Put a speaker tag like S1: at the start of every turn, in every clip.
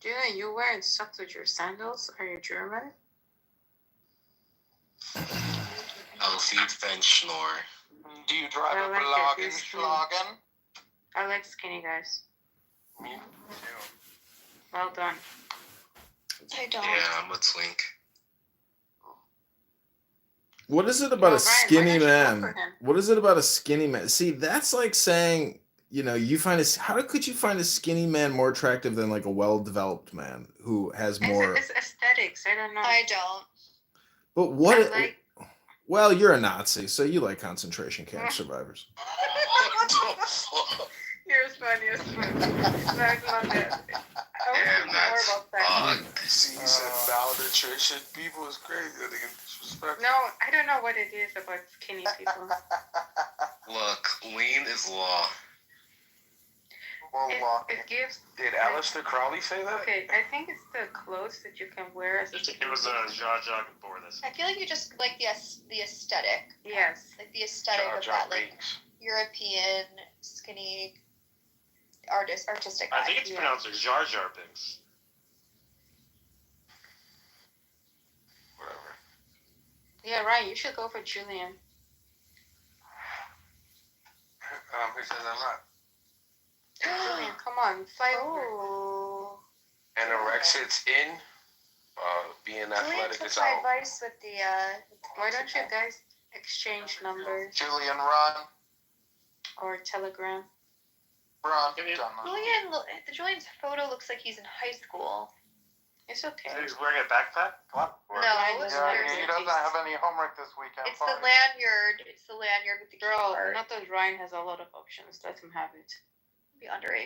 S1: Julian, you wearing socks with your sandals? Are you German?
S2: Auf jeden Fall Schnorr.
S3: Do you drive
S1: I
S3: a
S1: like
S3: Blagen
S1: it.
S3: Schlagen?
S1: I like skinny guys.
S3: Me too.
S1: Well done.
S4: I don't.
S2: Yeah, I'm a twink.
S5: What is it about
S1: Well,
S5: a
S1: Ryan, why
S5: skinny
S1: don't you go
S5: man?
S1: for him?
S5: What is it about a skinny man? See, that's like saying, you know, you find how could you find a skinny man more attractive than like a well-developed man who has more?
S1: It's aesthetics. I don't know.
S4: I don't.
S5: But what?
S1: I like.
S5: Well, you're a Nazi, so you like concentration camp survivors.
S3: What the fuck?
S1: You're funny as fuck. That's not that. I
S2: Damn,
S1: was more
S2: that's
S1: about that.
S2: fucked.
S3: See, you said malnutrition. People is crazy. They get disrespectful.
S1: No, I don't know what it is about skinny people.
S2: Look, lean is law.
S1: It gives.
S3: Did Aleister Crowley say that?
S1: Okay, I think it's the clothes that you can wear as a
S6: It
S1: skinny.
S6: was Jar Jar before this.
S4: I feel like you just like the aesthetic.
S1: Yes.
S4: Like the aesthetic
S3: Jar
S4: of
S3: Jar
S4: that, like
S3: Binks.
S4: European skinny artistic guy.
S6: I think it's
S1: Yeah.
S6: pronounced Jar Jar Binks.
S3: Whatever.
S1: Yeah, right. You should go for Julian.
S3: Who says I'm not?
S1: Julian, come on, fight over.
S4: Oh.
S3: Anorexic's in. Being
S4: Julian
S3: athletic
S4: took
S3: is
S4: my
S3: out.
S4: advice with the
S1: Why don't you guys exchange numbers
S3: Julian, run.
S1: or Telegram?
S3: Run.
S4: Julian's photo looks like he's in high school.
S1: It's okay.
S6: He's wearing a backpack? Come on.
S4: No,
S1: Ryan
S4: it's
S1: doesn't
S4: yours.
S1: have
S3: he doesn't have any homework this weekend.
S4: It's the lanyard. It's the lanyard with the key
S1: Girl,
S4: card.
S1: not that Ryan has a lot of options. Let him have it.
S4: Be underage.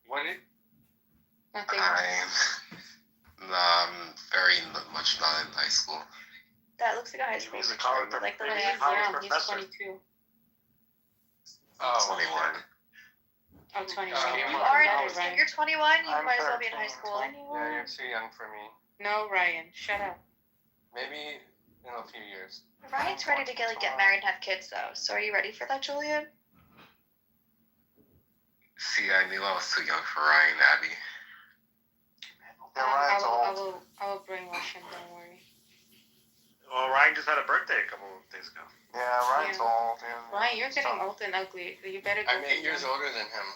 S3: What did?
S1: Nothing.
S2: I'm very much not in high school.
S4: That looks like a high school
S6: He's a
S4: picture.
S6: college
S4: Like the
S6: professor.
S1: He's
S4: lanyard.
S1: young.
S6: College
S1: He's
S6: professor.
S1: 22.
S3: Oh,
S2: 21.
S1: Oh, 21.
S3: You
S4: You
S3: are
S4: are
S3: in-
S4: if you're 21, you
S3: I'm
S4: might as well be in high
S3: 13.
S4: school.
S3: Yeah, you're too young for me.
S1: No, Ryan, shut up.
S3: Maybe in a few years.
S4: Ryan's ready to get married and have kids, though. So are you ready for that, Julian?
S2: See, I knew I was too young for Ryan, Abby.
S3: Yeah, Ryan's old.
S1: I will brainwash him. Don't worry.
S6: Well, Ryan just had a birthday a couple of days ago.
S3: Yeah, Ryan's
S1: Yeah.
S3: old. Dude.
S1: Ryan, you're getting old and ugly. You better go.
S2: I'm 8 years older than him.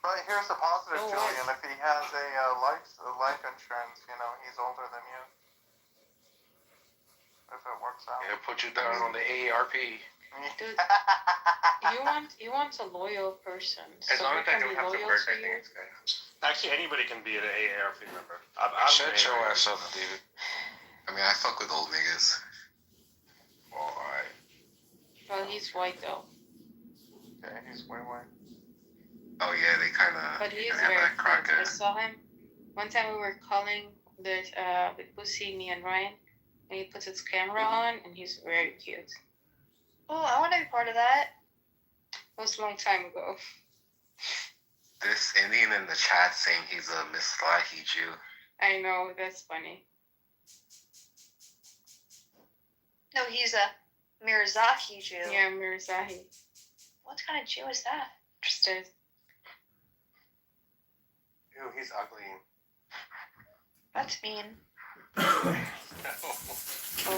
S3: But here's the positive,
S1: Oh,
S3: Julian. If he has a life insurance, you know, he's older than you. If it works out.
S2: It'll put you down on the AARP.
S1: Dude, you want a loyal person.
S2: As
S1: so
S2: long
S1: he
S2: as I
S1: can
S2: don't
S1: be
S2: have to
S1: loyal
S2: work,
S1: to
S2: I
S1: you.
S2: think it's good.
S6: Actually, anybody can be an AARP member.
S3: Shut your ass up, David.
S2: I mean, I fuck with old niggas.
S3: Well, alright.
S1: Well, he's white though.
S3: Okay, he's way white.
S2: Oh yeah, they kind of.
S1: But he is
S2: have
S1: very
S2: that
S1: cute. I
S2: cracker.
S1: saw him one time. We were calling with Pussy, me and Ryan, and he puts his camera on, and he's very cute.
S4: Oh, I want to be part of that.
S1: It was a long time ago.
S2: This Indian in the chat saying he's a Mizrahi Jew.
S1: I know, that's funny.
S4: No, he's a Mirazahi Jew.
S1: Yeah, Mirazahi.
S4: What kind of Jew is that?
S1: Interested.
S3: Ew, he's ugly.
S4: That's mean.
S1: Oh,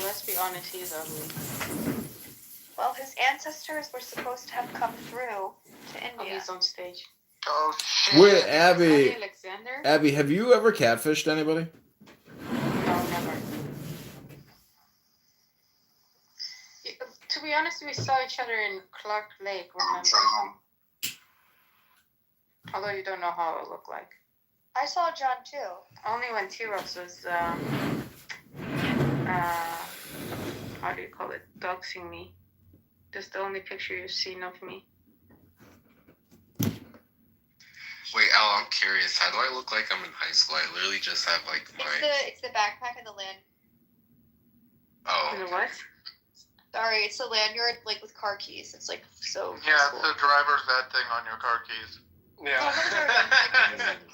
S1: let's be honest, he's ugly.
S4: Well, his ancestors were supposed to have come through to
S1: Oh,
S4: India.
S1: he's on stage.
S3: Oh, shit.
S5: Wait,
S1: Abby
S5: Abby,
S1: Alexander?
S5: Abby, have you ever catfished anybody?
S1: No, never. To be honest, we saw each other in Clark Lake, remember? Although you don't know how it looked like.
S4: I saw John too.
S1: Only when T-Rex was, how do you call it? Doxing me. That's the only picture you've seen of me.
S2: Wait, Al, I'm curious. How do I look like I'm in high school? I literally just have like my.
S4: It's the backpack and the land.
S2: Oh.
S1: You know what?
S4: Sorry, it's the lanyard like with car keys. It's like so.
S3: Yeah, it's
S4: cool.
S3: the driver's ed thing on your car keys.
S2: Yeah.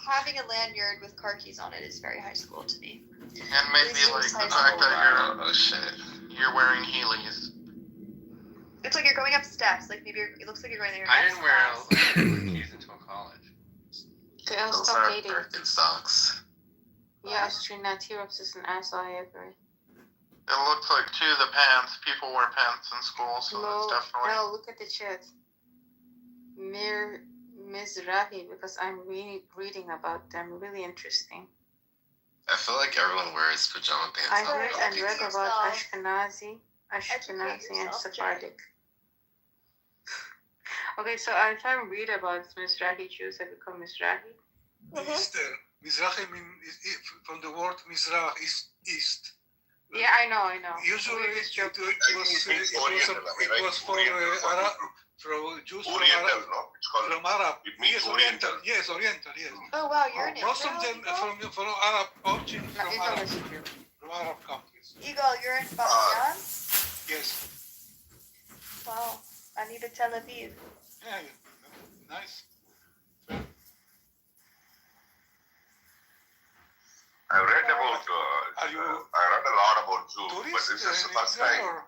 S4: Having a lanyard with car keys on it is very high school to me.
S3: And maybe
S4: This
S3: like
S4: is
S3: the
S4: high
S3: fact
S4: school.
S3: that
S2: Oh shit.
S3: you're wearing Heelys.
S4: It's like you're going up steps. Like maybe it looks like you're going there.
S2: I didn't wear keys until college.
S1: I'll
S2: Those
S1: stop
S2: are
S1: dating.
S2: Birkenstocks.
S1: Yeah, Trinatirops is an asshole, I agree.
S3: It looks like too the pants. People wear pants in school, so
S1: No,
S3: that's definitely.
S1: no, look at the chat. Mizrahi, because I'm reading about them. Really interesting.
S2: I feel like everyone wears pajama pants.
S1: I
S2: now.
S1: heard and
S4: Educate
S1: read about
S4: yourself.
S1: Ashkenazi and
S4: yourself,
S1: Sephardic. Okay, so I'll try and read about Mizrahi Jews that become Mizrahi.
S7: Eastern. Mizrahi is from the word Mizrah, east.
S1: Yeah, I know.
S7: Usually
S1: We just joke.
S7: it was for Arab, for Jews from
S8: Oriental,
S7: Arab.
S8: no? It's called.
S7: From Arab.
S8: It means
S7: Yes, Oriental. Yes, Oriental. Yes.
S4: Oh wow, you're an
S7: Most of
S4: Israel,
S7: them
S4: Eagle?
S7: from Arab origin,
S1: No,
S7: from
S1: Eagle
S7: Arab,
S1: is Jew.
S7: from Arab countries.
S4: Eagle, you're in Babylon?
S7: Yes.
S4: Wow, I need a Tel Aviv.
S7: Yeah. Nice.
S8: I read about.
S7: Are you
S8: I read a lot about Jews, but
S7: tourist
S8: this is the
S7: in
S8: first
S7: Israel
S8: time.
S7: or?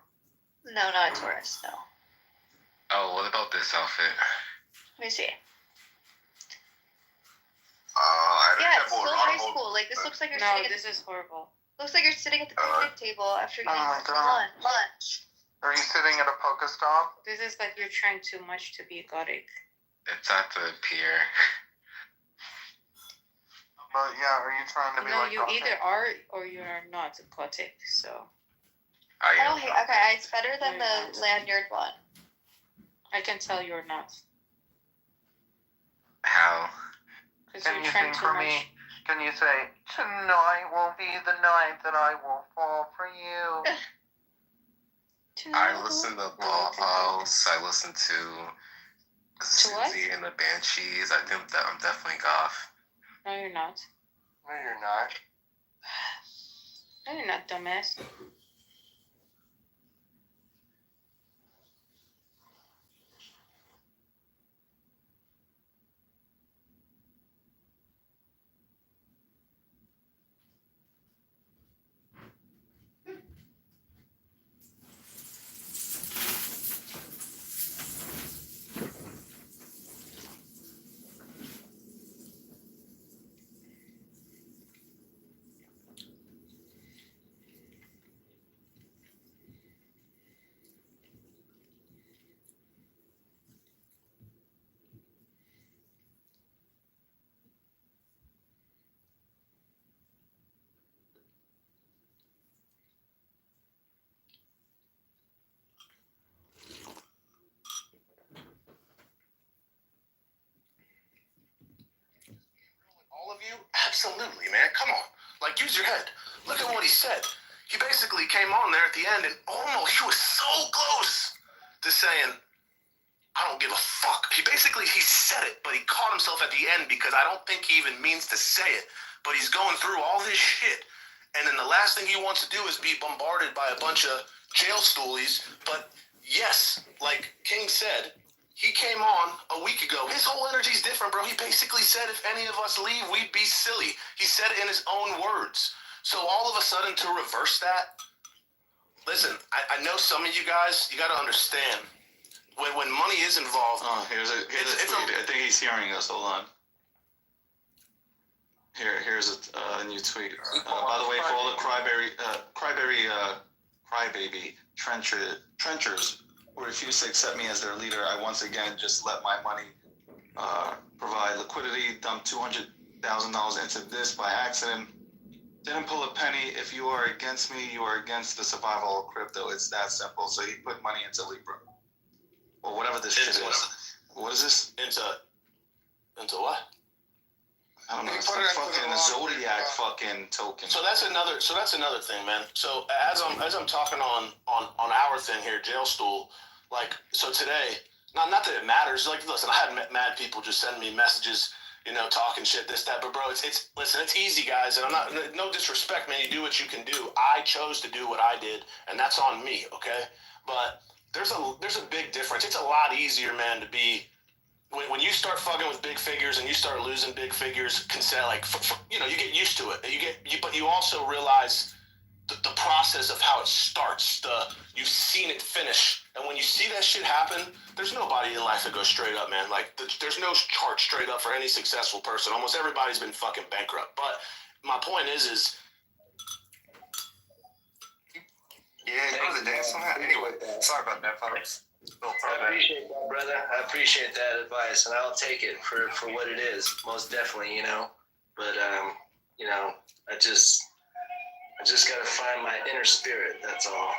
S4: No, not a tourist, no.
S2: Oh, what about this outfit?
S4: Let me see.
S8: I read
S4: Yeah, it's
S8: about
S4: still
S8: a lot
S4: high
S8: about.
S4: school. Like this looks like you're
S1: No,
S4: sitting.
S1: this is horrible.
S4: Looks like you're sitting at the picnic table after
S3: Oh my
S4: eating
S3: God.
S4: lunch.
S3: Are you sitting at a Pokestop?
S1: This is like you're trying too much to be gothic.
S2: It's at the pier.
S3: But yeah, are you trying to be
S1: No,
S3: like
S1: you
S3: gothic?
S1: either are or you are not gothic. So
S2: I
S4: I
S2: am.
S4: don't hate. Okay, it's better than
S1: No, you're
S4: the
S1: not.
S4: lanyard one.
S1: I can tell you're not.
S2: How?
S1: Because
S3: Can
S1: you're
S3: you
S1: trying
S3: sing
S1: too
S3: for
S1: much.
S3: me? Can you say, "Tonight will be the night that I will fall for you"?
S2: I listen to
S1: No,
S2: Bauhaus. I listen to
S1: what?
S2: Susie and the Banshees. I think that I'm definitely goth.
S1: No, you're not.
S3: No, you're not.
S1: No, you're not, dumbass.
S9: All of you? Absolutely, man. Come on. Like, use your head. Look at what he said. He basically came on there at the end and he was so close to saying, I don't give a fuck. He said it, but he caught himself at the end because I don't think he even means to say it. But he's going through all this shit. And then the last thing he wants to do is be bombarded by a bunch of jail stoolies. But yes, like King said, he came on a week ago. His whole energy's different, bro. He basically said if any of us leave, we'd be silly. He said it in his own words. So all of a sudden to reverse that, listen, I know some of you guys, you got to understand, when money is involved.
S10: Oh, here's a tweet. I think he's hearing us. Hold on. Here's a new tweet. By the way, for all the crybaby trenchers who refuse to accept me as their leader, I once again just let my money provide liquidity, dump $200,000 into this by accident. Didn't pull a penny. If you are against me, you are against the survival of crypto. It's that simple. So he put money into Libra. Or whatever this shit is. What is this?
S9: Into what?
S10: I don't know.
S3: He
S10: It's
S3: put
S10: like
S3: it into
S10: fucking
S3: the laundry,
S10: Zodiac fucking token.
S9: So that's another thing, man. So as I'm talking on our thing here, Jail Stool, like, so today, not that it matters. Like, listen, I had mad people just send me messages, you know, talking shit, this, that. But bro, it's listen, it's easy, guys, and I'm not, no disrespect, man. You do what you can do. I chose to do what I did, and that's on me, okay? But there's a big difference. It's a lot easier, man, to be when you start fucking with big figures and you start losing big figures. You know, you get used to it. But you also realize the process of how it starts. You've seen it finish, and when you see that shit happen, there's nobody in life that goes straight up, man. Like there's no chart straight up for any successful person. Almost everybody's been fucking bankrupt. But my point is
S2: Yeah, go to the dance on that. Anyway, sorry about that, folks.
S11: I appreciate that, brother. I appreciate that advice, and I'll take it for what it is, most definitely, you know. But you know, I just gotta find my inner spirit. That's all.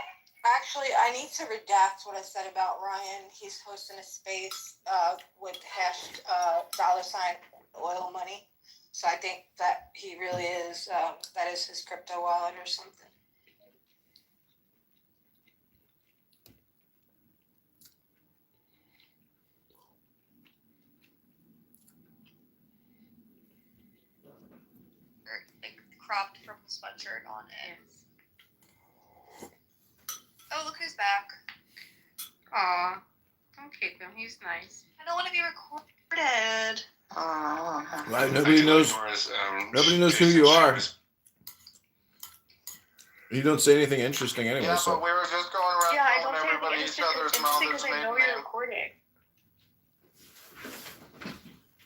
S12: Actually, I need to redact what I said about Ryan. He's hosting a space with hashed $ oil money. So I think that he really is, that is his crypto wallet or something.
S4: Like cropped purple sweatshirt on it. Oh, look who's back.
S1: Aw, don't kick him. He's nice.
S4: I don't want to be recorded.
S5: Right, nobody knows who you are. You don't say anything interesting anyway.
S3: Yeah,
S5: So
S3: but we were just going around
S4: Yeah, I
S3: calling
S4: don't say
S3: everybody
S4: anything
S3: each other's mother's
S4: because I
S3: maiden
S4: know you're
S3: name.
S4: recording.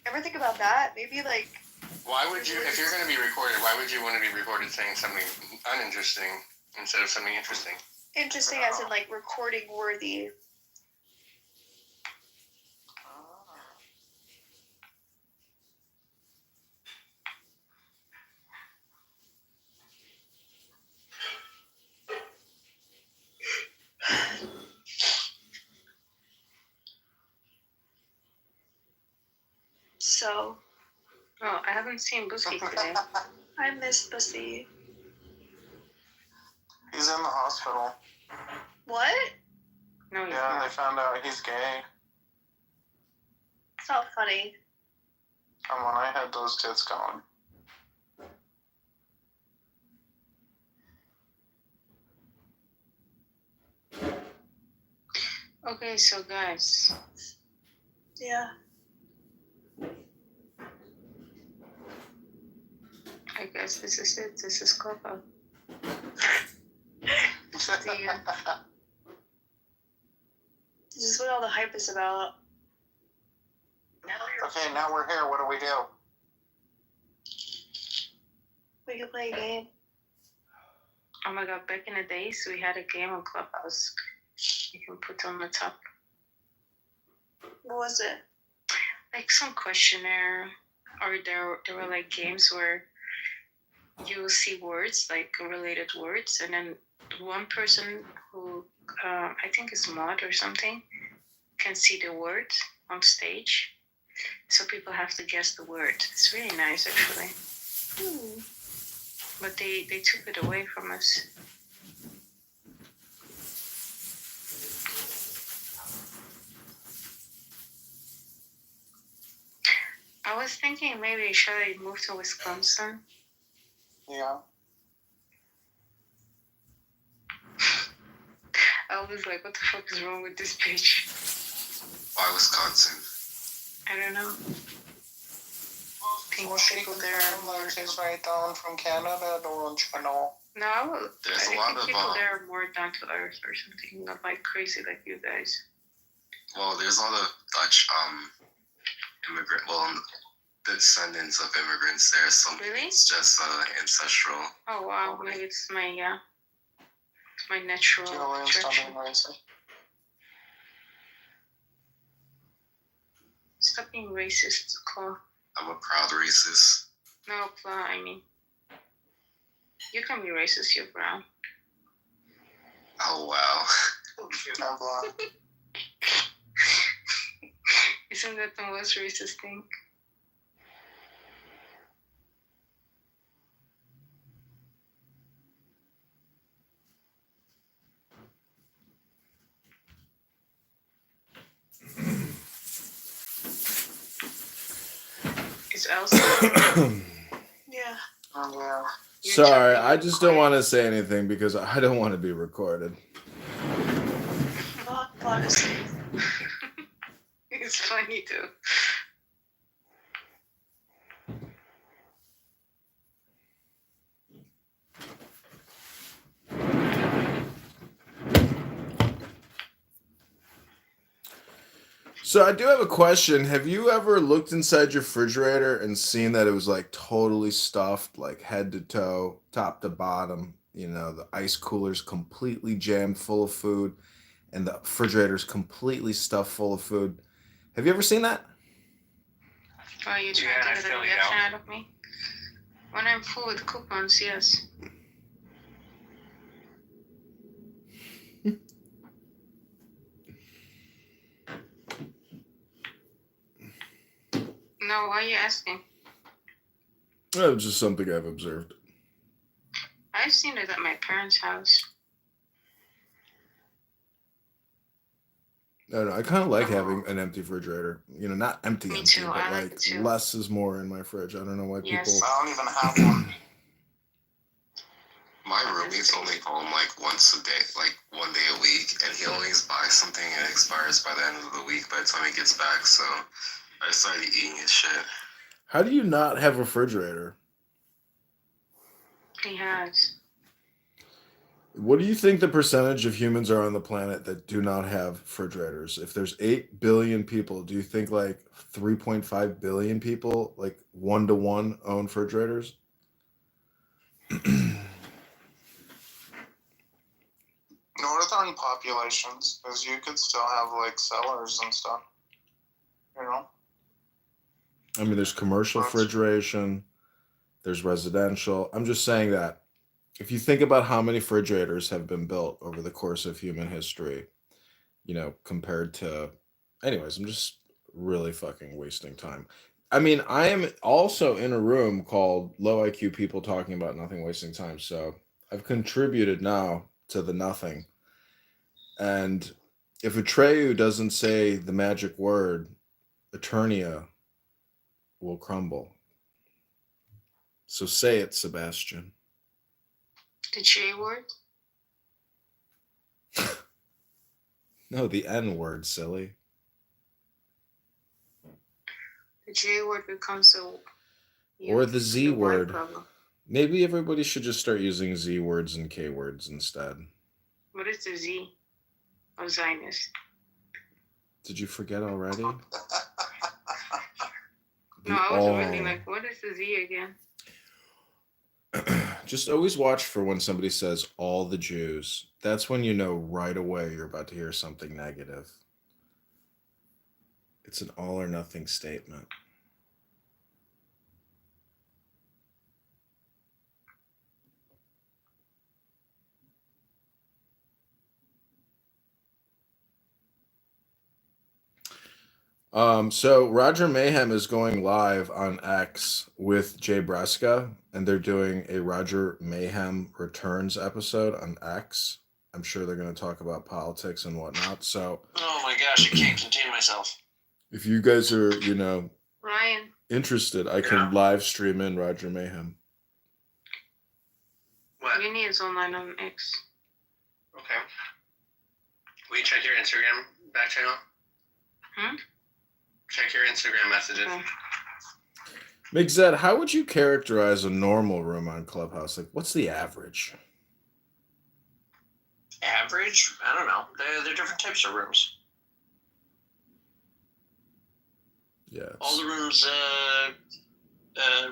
S4: Ever think about that? Maybe like.
S2: Why would you, if you're going to be recorded, why would you want to be recorded saying something uninteresting instead of something interesting?
S4: Interesting as in like recording worthy. So,
S1: Oh, I haven't seen Busky today.
S4: I miss Bussy.
S3: He's in the hospital.
S4: What?
S1: No, he's
S3: Yeah,
S1: not.
S3: they found out he's gay.
S4: It's not funny.
S3: Come on, I had those tits going.
S1: Okay, so guys,
S4: Yeah.
S1: I guess this is it. This is Clubhouse. See ya.
S4: This is what all the hype is about.
S3: Okay, now we're here. What do we do?
S4: We can play a game.
S1: Oh my god, back in the days, we had a game on Clubhouse. You can put on the top.
S4: What was it?
S1: Like some questionnaire, or there were like games where you see words, like related words, and then one person who I think is mod or something can see the word on stage. So people have to guess the word. It's really nice, actually. But they took it away from us. I was thinking maybe should I move to Wisconsin?
S3: Yeah.
S1: I was like, what the fuck is wrong with this page?
S2: Why Wisconsin?
S1: I don't know. Think
S3: Most
S1: people
S3: people
S1: there are
S3: from
S1: more.
S3: like is right down from Canada, don't you know?
S1: No,
S2: There's
S1: I
S2: a lot
S1: think
S2: of,
S1: people there are more down to earth or something, not like crazy like you guys.
S2: Well, there's a lot of Dutch immigrant, well, descendants of immigrants there. So
S1: Really?
S2: it's just ancestral.
S1: Oh wow, maybe it's my natural
S3: Julian's
S1: attraction.
S3: something racist.
S1: Stop being racist, Claw.
S2: I'm a proud racist.
S1: No, Claw, I mean. You can be racist, you're brown.
S2: Oh wow.
S3: I'm blonde.
S1: Isn't that the most racist thing? Is Elsa?
S4: Yeah.
S3: Yeah.
S5: sorry, I just don't want to say anything because I don't want to be recorded.
S4: Honestly.
S1: It's funny too.
S5: So I do have a question. Have you ever looked inside your refrigerator and seen that it was like totally stuffed, like head to toe, top to bottom? You know, the ice cooler's completely jammed full of food, and the refrigerator's completely stuffed full of food. Have you ever seen that?
S1: Are you trying to get a reaction out of me? When I'm full with coupons, yes. No, why are you asking?
S5: It's just something I've observed.
S1: I've seen it at my parents' house.
S5: I don't know. I kind of like having an empty refrigerator. You know, not empty,
S1: Me
S5: empty,
S1: too,
S5: but
S1: I like
S5: like
S1: it too.
S5: less is more in my fridge. I don't know why
S1: Yes.
S5: people.
S3: I don't even have one.
S2: My roommate's only home like once a day, like 1 day a week, and he always buys something and it expires by the end of the week by the time he gets back, so I started eating his shit.
S5: How do you not have a refrigerator?
S1: He has.
S5: What do you think the percentage of humans are on the planet that do not have refrigerators? If there's 8 billion people, do you think like 3.5 billion people, like 1-to-1, own refrigerators?
S3: Northern populations, because you could still have like cellars and stuff. You know?
S5: I mean, there's commercial refrigeration, there's residential. I'm just saying that if you think about how many refrigerators have been built over the course of human history, you know, compared to. Anyways, I'm just really fucking wasting time. I mean, I am also in a room called Low IQ People Talking About Nothing Wasting Time. So I've contributed now to the nothing. And if Atreyu doesn't say the magic word, Eternia will crumble. So say it, Sebastian.
S1: The J word?
S5: No, the N word, silly.
S1: The J word becomes a.
S5: Or the Z word.
S1: Problem.
S5: Maybe everybody should just start using Z words and K words instead.
S1: What is the Z of Zionist?
S5: Did you forget already?
S1: No, I was really like, what is the Z again?
S5: Just always watch for when somebody says all the Jews. That's when you know right away you're about to hear something negative. It's an all or nothing statement. So Roger Mayhem is going live on X with Jay Breska, and they're doing a Roger Mayhem Returns episode on X. I'm sure they're going to talk about politics and whatnot. So,
S11: Oh my gosh, I can't contain myself.
S5: if you guys are, you know,
S1: Ryan.
S5: interested, I can live stream in Roger Mayhem.
S11: What?
S1: Vinny is online on X.
S11: Okay. Will you check your Instagram back channel? Check your Instagram messages.
S1: Okay.
S5: Mixed, how would you characterize a normal room on Clubhouse? Like, what's the average?
S11: Average? I don't know. They're different types of rooms.
S5: Yeah.
S11: All the rooms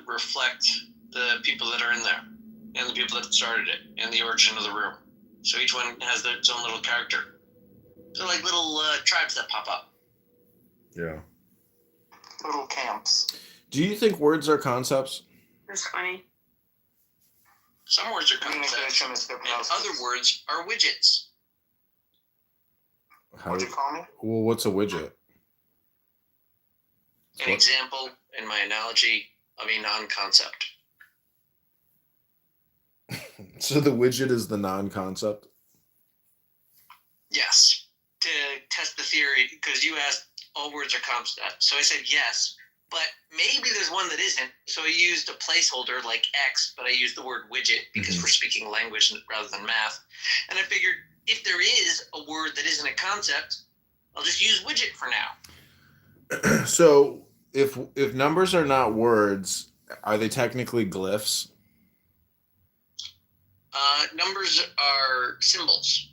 S11: reflect the people that are in there, and the people that started it, and the origin of the room. So each one has its own little character. They're like little tribes that pop up.
S5: Yeah.
S3: Little camps.
S5: Do you think words are concepts?
S1: That's funny.
S11: Some words are concepts, and other words are widgets.
S3: What'd you call me?
S5: Well, what's a widget?
S11: An example in my analogy of a non-concept.
S5: So the widget is the non-concept?
S11: Yes. To test the theory, because you asked all words are concepts. So I said yes, but maybe there's one that isn't. So I used a placeholder like X, but I used the word widget because we're speaking language rather than math. And I figured if there is a word that isn't a concept, I'll just use widget for now.
S5: So if numbers are not words, are they technically glyphs?
S11: Numbers are symbols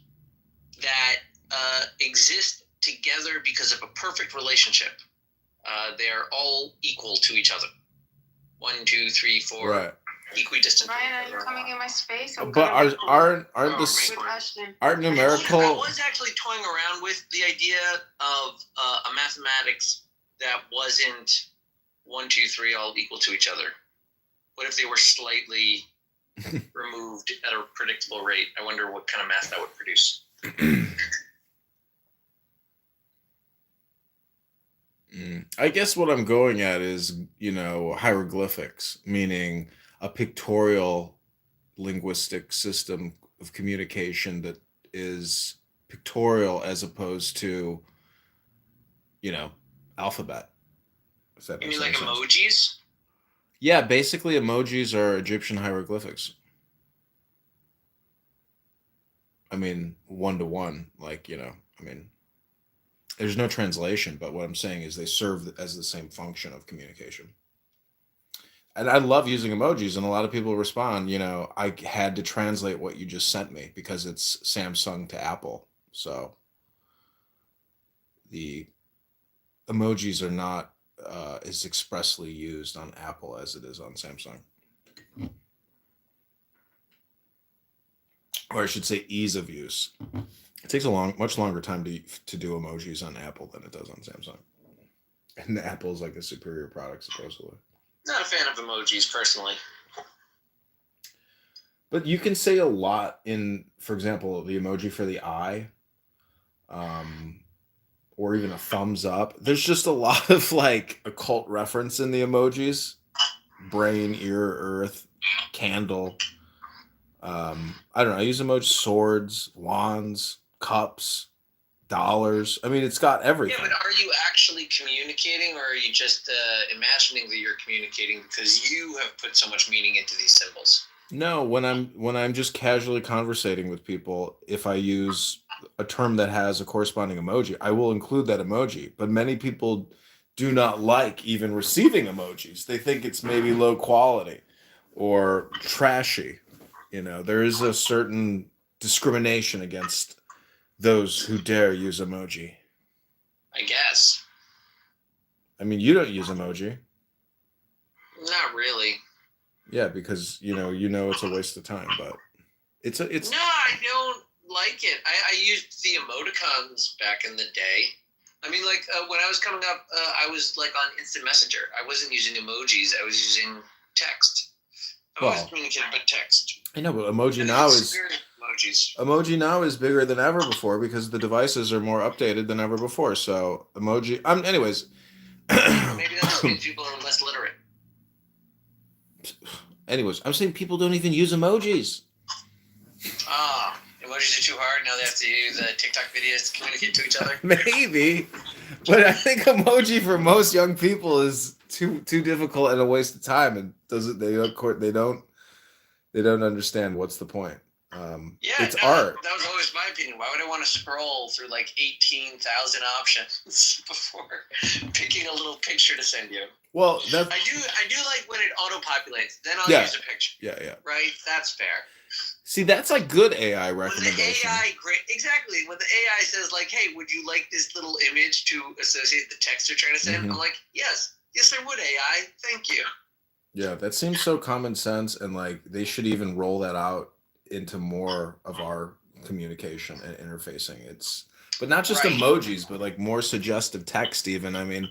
S11: that exist
S13: together because of a perfect relationship. They are all equal to each other. 1, 2, 3, 4,
S5: Right.
S13: equidistant.
S1: Ryan, are you coming in my space? I'm
S5: But
S1: gonna
S5: aren't
S1: with
S5: the
S1: Ashton.
S5: aren't
S13: I
S5: numerical?
S13: was actually toying around with the idea of a mathematics that wasn't 1, 2, 3 all equal to each other. What if they were slightly removed at a predictable rate? I wonder what kind of math that would produce.
S5: I guess what I'm going at is, hieroglyphics, meaning a pictorial linguistic system of communication that is pictorial as opposed to, alphabet. If that
S13: You
S5: makes
S13: mean like
S5: any sense.
S13: emojis?
S5: Yeah, basically emojis are Egyptian hieroglyphics. I mean, 1-to-1, there's no translation, but what I'm saying is they serve as the same function of communication. And I love using emojis, and a lot of people respond, I had to translate what you just sent me because it's Samsung to Apple. So the emojis are not as expressly used on Apple as it is on Samsung. Or I should say ease of use. It takes much longer time to do emojis on Apple than it does on Samsung. And Apple's like a superior product, supposedly.
S13: Not a fan of emojis personally.
S5: But you can say a lot in, for example, the emoji for the eye, or even a thumbs up. There's just a lot of occult reference in the emojis. Brain, ear, earth, candle. I don't know. I use emojis, swords, wands, cups, dollars. I mean, it's got everything.
S13: Yeah, but are you actually communicating, or are you just imagining that you're communicating because you have put so much meaning into these symbols?
S5: No, when I'm just casually conversating with people, if I use a term that has a corresponding emoji, I will include that emoji. But many people do not like even receiving emojis. They think it's maybe low quality or trashy. There is a certain discrimination against those who dare use emoji.
S13: I guess.
S5: I mean, you don't use emoji.
S13: Not really.
S5: Yeah, because it's a waste of time, but it's
S13: No, I don't like it. I used the emoticons back in the day. I mean, when I was coming up, I was on Instant Messenger. I wasn't using emojis. I was using text. I've always communicated by text.
S5: I know, but emoji now is bigger than ever before because the devices are more updated than ever before. So emoji. Anyways.
S13: Maybe that just means people are less literate.
S5: Anyways, I'm saying people don't even use emojis.
S13: Emojis are too hard. Now they have to use TikTok videos to communicate to each other.
S5: Maybe, but I think emoji for most young people is too difficult and a waste of time, and they don't understand what's the point. It's art.
S13: That was always my opinion. Why would I want to scroll through 18,000 options before picking a little picture to send you?
S5: Well,
S13: I do like when it auto-populates. Then I'll use a picture.
S5: Yeah.
S13: Right? That's fair.
S5: See, that's good AI recommendation.
S13: Exactly. When the AI says hey, would you like this little image to associate the text you're trying to send? I'm like, yes, I would, AI. Thank you.
S5: Yeah, that seems so common sense, and they should even roll that out into more of our communication and interfacing. But not just emojis, but more suggestive text even. I mean,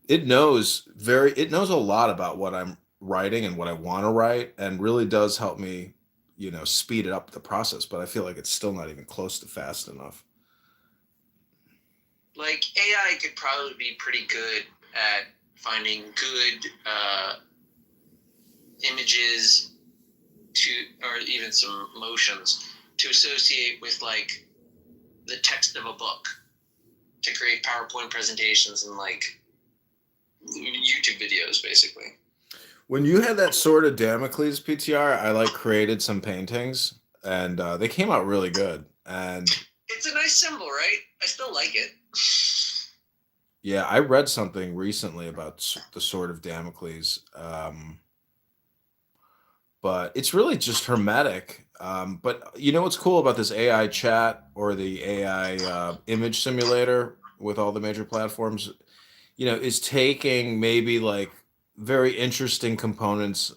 S5: it knows a lot about what I'm writing and what I want to write, and really does help me, speed it up the process, but I feel like it's still not even close to fast enough.
S13: AI could probably be pretty good at finding good images or even some motions to associate with the text of a book to create PowerPoint presentations and YouTube videos, basically.
S5: When you had that Sword of Damocles PTR, I created some paintings, and they came out really good. And
S13: it's a nice symbol, right? I still like it.
S5: Yeah, I read something recently about the Sword of Damocles, but it's really just hermetic. But you know what's cool about this AI chat or the AI image simulator with all the major platforms? You know, is taking maybe like very interesting components,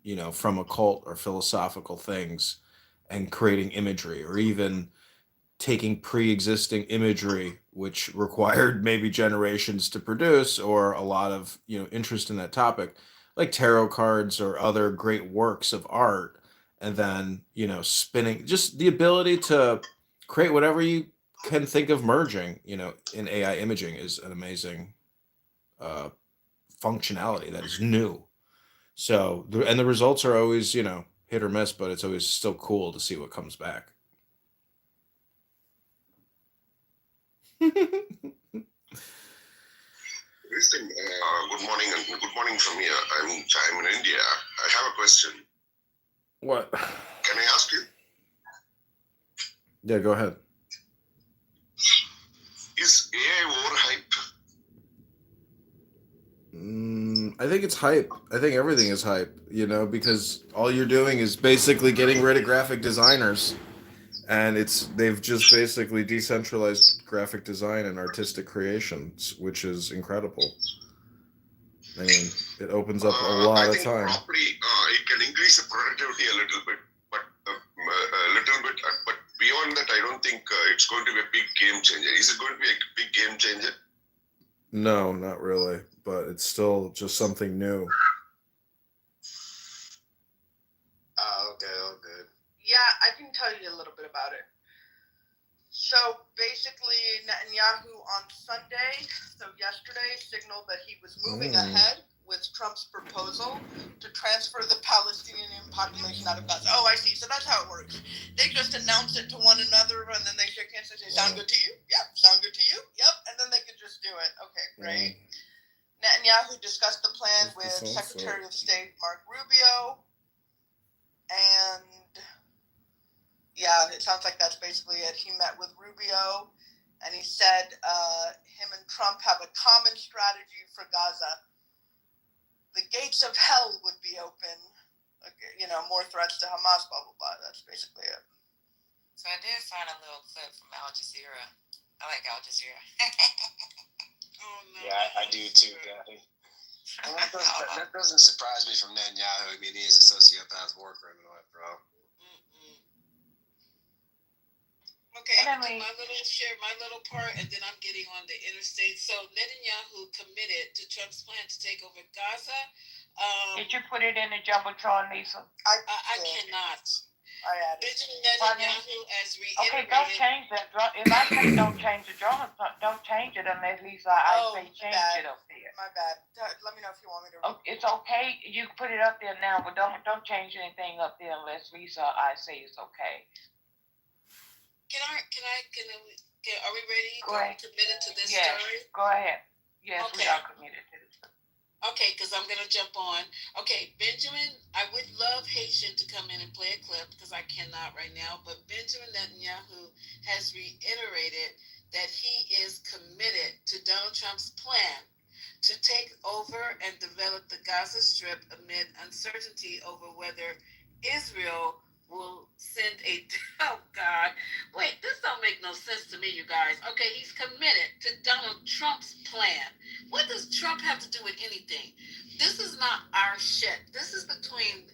S5: you know, from occult or philosophical things and creating imagery, or even taking pre-existing imagery which required maybe generations to produce or a lot of, you know, interest in that topic, like tarot cards or other great works of art, and then, you know, spinning, just the ability to create whatever you can think of merging, you know, in AI imaging is an amazing uh, functionality that is new. So and the results are always, you know, hit or miss, but it's always still cool to see what comes back.
S8: Listen, good morning and good morning from here. I'm in India. I have a question.
S5: What?
S8: Can I ask you?
S5: Yeah, go ahead.
S8: Is AI overhyped?
S5: I think it's hype. I think everything is hype, you know, because all you're doing is basically getting rid of graphic designers, and they've just basically decentralized graphic design and artistic creations, which is incredible. I mean, it opens up a lot
S8: I
S5: of
S8: think
S5: time.
S8: probably it can increase the productivity a little bit, but but beyond that, I don't think it's going to be a big game changer. Is it going to be a big game changer?
S5: No, not really, but it's still just something new.
S8: Okay, all good.
S14: Yeah, I can tell you a little bit about it. So basically, Netanyahu on Sunday, so yesterday, signaled that he was moving ahead with Trump's proposal to transfer the Palestinian population out of Gaza. Oh, I see. So that's how it works. They just announce it to one another, and then they shake hands and say, "Sound good to you? Yep. Sound good to you? Yep." And then they can just do it. Okay, great. Netanyahu discussed the plan with Secretary of State Mark Rubio, and yeah, it sounds like that's basically it. He met with Rubio, and he said him and Trump have a common strategy for Gaza. The gates of hell would be open. Okay, you know, more threats to Hamas, blah, blah, blah. That's basically it.
S15: So I did find a little clip from Al Jazeera. I like Al Jazeera.
S11: Oh, no. Yeah, I do too, Kathy. Well, that doesn't surprise me from Netanyahu. I mean, he is a sociopath war criminal after all.
S14: Okay, I'm going to share my little part, and then I'm getting on the interstate. So Netanyahu committed to Trump's plan to take over Gaza.
S16: Did you put it in the Jumbotron, Lisa?
S14: I cannot.
S12: I added.
S14: Benjamin Netanyahu has reiterated.
S16: Okay, don't change that. If I say don't change the drawing, don't change it unless Lisa I say change it up there.
S12: My bad. Let me know if you want me to.
S16: It's okay. You can put it up there now, but don't change anything up there unless Lisa I say it's okay.
S14: Are we ready?
S16: Go ahead.
S14: Committed to this
S16: yes,
S14: story?
S16: Go ahead. Yes,
S14: okay.
S16: We are committed to this.
S14: Okay, because I'm going to jump on. Okay, Benjamin, I would love Haitian to come in and play a clip because I cannot right now, but Benjamin Netanyahu has reiterated that he is committed to Donald Trump's plan to take over and develop the Gaza Strip amid uncertainty over whether Israel will send oh God, wait, this don't make no sense to me, you guys. Okay, he's committed to Donald Trump's plan. What does Trump have to do with anything? This is not our shit. This is between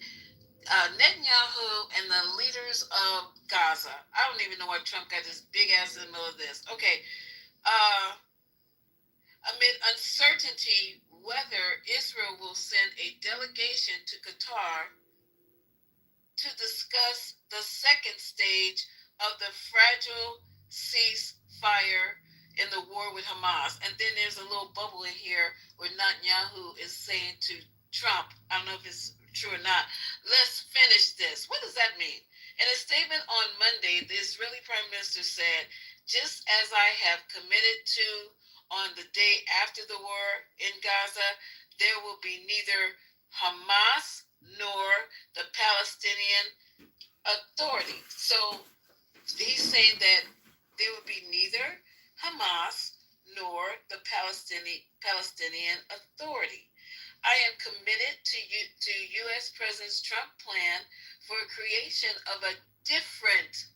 S14: Netanyahu and the leaders of Gaza. I don't even know why Trump got this big ass in the middle of this. Okay, amid uncertainty whether Israel will send a delegation to Qatar to discuss the second stage of the fragile ceasefire in the war with Hamas. And then there's a little bubble in here where Netanyahu is saying to Trump, I don't know if it's true or not, let's finish this. What does that mean? In a statement on Monday, the Israeli Prime Minister said, just as I have committed to on the day after the war in Gaza, there will be neither Hamas nor the Palestinian Authority. So he's saying that there will be neither Hamas nor the Palestinian Authority. I am committed to U.S. President Trump's plan for creation of a different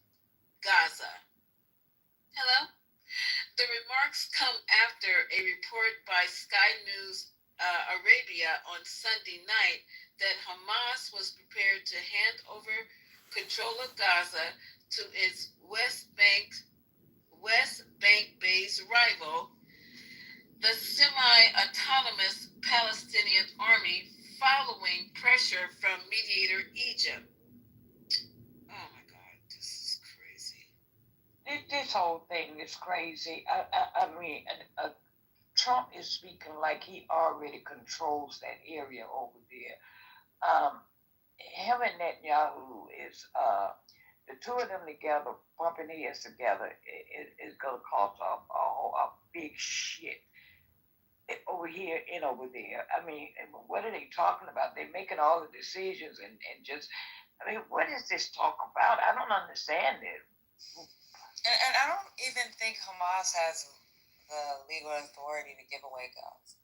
S14: Gaza. Hello? The remarks come after a report by Sky News Arabia on Sunday night that Hamas was prepared to hand over control of Gaza to its West Bank-based rival, the semi-autonomous Palestinian Army, following pressure from mediator Egypt. Oh my God, this is crazy.
S16: This whole thing is crazy. I mean, Trump is speaking like he already controls that area over there. Him and Netanyahu is the two of them together, bumping heads together, is gonna cause a big shit over here and over there. I mean, what are they talking about? They're making all the decisions and just, I mean, what is this talk about? I don't understand it.
S15: And I don't even think Hamas has the legal authority to give away guns.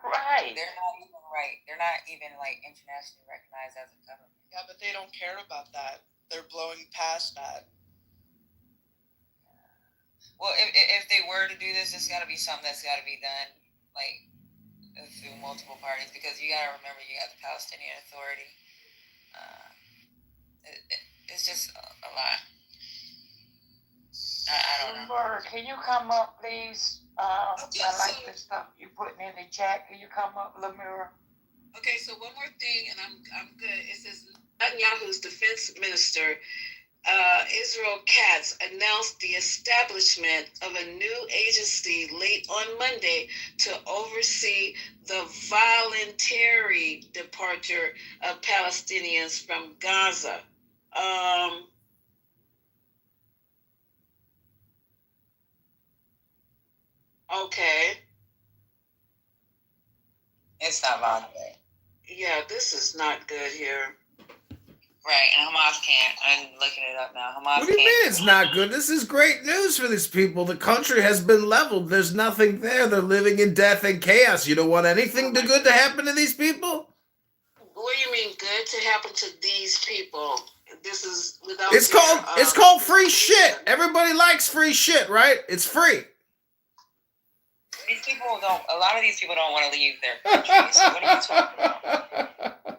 S16: Right.
S15: They're not even right. They're not even like internationally recognized as a government.
S17: Yeah, but they don't care about that. They're blowing past that.
S15: Well, if they were to do this, it's got to be something that's got to be done like through multiple parties, because you got to remember you got the Palestinian Authority. It's just a lot. I don't know.
S16: Laura, can you come up, please? I like the stuff you putting in the chat. Can you come up, Lamira?
S14: Okay, so one more thing, and I'm good. It says Netanyahu's defense minister, Israel Katz, announced the establishment of a new agency late on Monday to oversee the voluntary departure of Palestinians from Gaza. Okay.
S15: It's not voluntary.
S14: Yeah, this is not good here.
S15: Right, and Hamas can't. I'm looking it up now. Hamas
S5: What do you mean it's not good? This is great news for these people. The country has been leveled. There's nothing there. They're living in death and chaos. You don't want anything good to happen to these people?
S14: What do you mean good to happen to these people? This is without
S5: It's called free shit. Everybody likes free shit, right? It's free.
S15: These people don't. A lot of these people don't want to leave their country. So what are you talking about?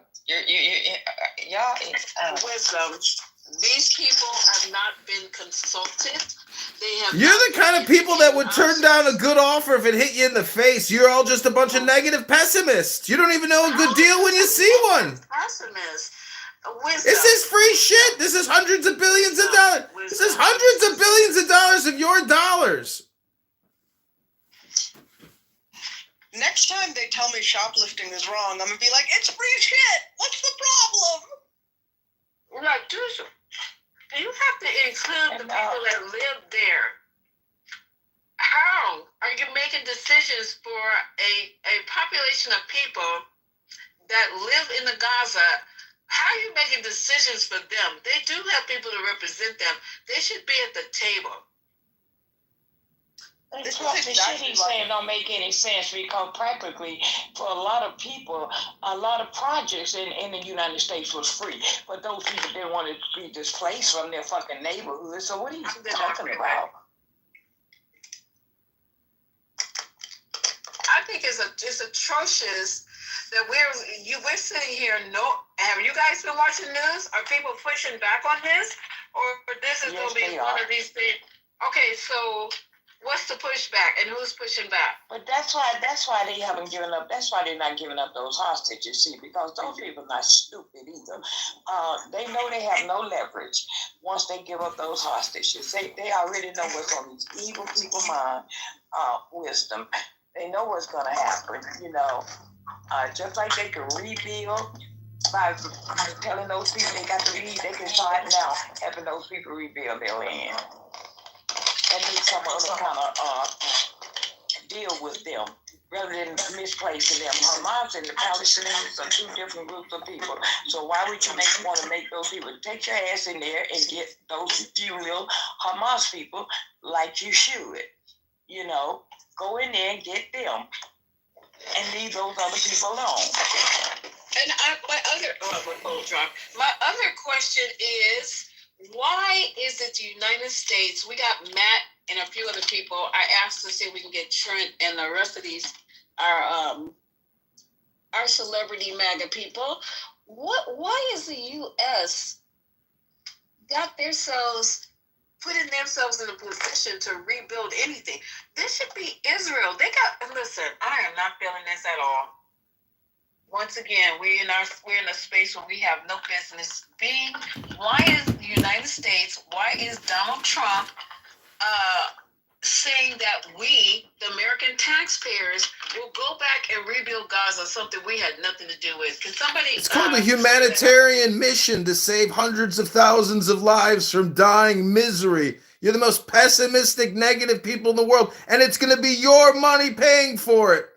S15: Y'all.
S14: Wisdom. These people have not been consulted. They have.
S5: You're the kind of people that would turn down a good offer if it hit you in the face. You're all just a bunch of negative pessimists. You don't even know a good deal when you see one.
S14: Pessimist.
S5: This is free shit. This is hundreds of billions of dollars. This is hundreds of billions of dollars of your dollars.
S17: Next time they tell me shoplifting is wrong, I'm gonna be like, it's free shit. What's the problem?
S14: Like, you have to include the people that live there. How are you making decisions for a population of people that live in the Gaza? How are you making decisions for them? They do have people to represent them. They should be at the table.
S16: This the shit he's saying don't make any sense, because practically for a lot of people, a lot of projects in the United States was free. But those people didn't want to be displaced from their fucking neighborhood. So what are you talking about?
S14: I think it's atrocious that we're sitting here. Have you guys been watching news? Are people pushing back on this, or this is going to be one of these things? Okay, so. What's the pushback, and who's pushing back?
S16: But that's why they haven't given up. That's why they're not giving up those hostages. See, because those people are not stupid either. They know they have no leverage once they give up those hostages. They already know what's on these evil people's mind. Wisdom. They know what's going to happen. You know, just like they can rebuild by telling those people they got to leave. They can start now having those people rebuild their land. And make some other kind of deal with them, rather than misplacing them. Hamas and the Palestinians are two different groups of people. So why would you want to make those people? Take your ass in there and get those few little Hamas people like you should. You know, go in there and get them. and leave those other people alone.
S14: And my other question is, why is it the United States? We got Matt and a few other people. I asked to see if we can get Trent and the rest of these our celebrity MAGA people. Why is the U.S. got themselves putting themselves in a position to rebuild anything? This should be Israel. Listen, I am not feeling this at all. Once again, we're in a space where we have no business being. Why is the United States, why is Donald Trump saying that we, the American taxpayers, will go back and rebuild Gaza, something we had nothing to do with? Can somebody...
S5: It's called a humanitarian mission to save hundreds of thousands of lives from dying misery. You're the most pessimistic, negative people in the world, and it's going to be your money paying for it.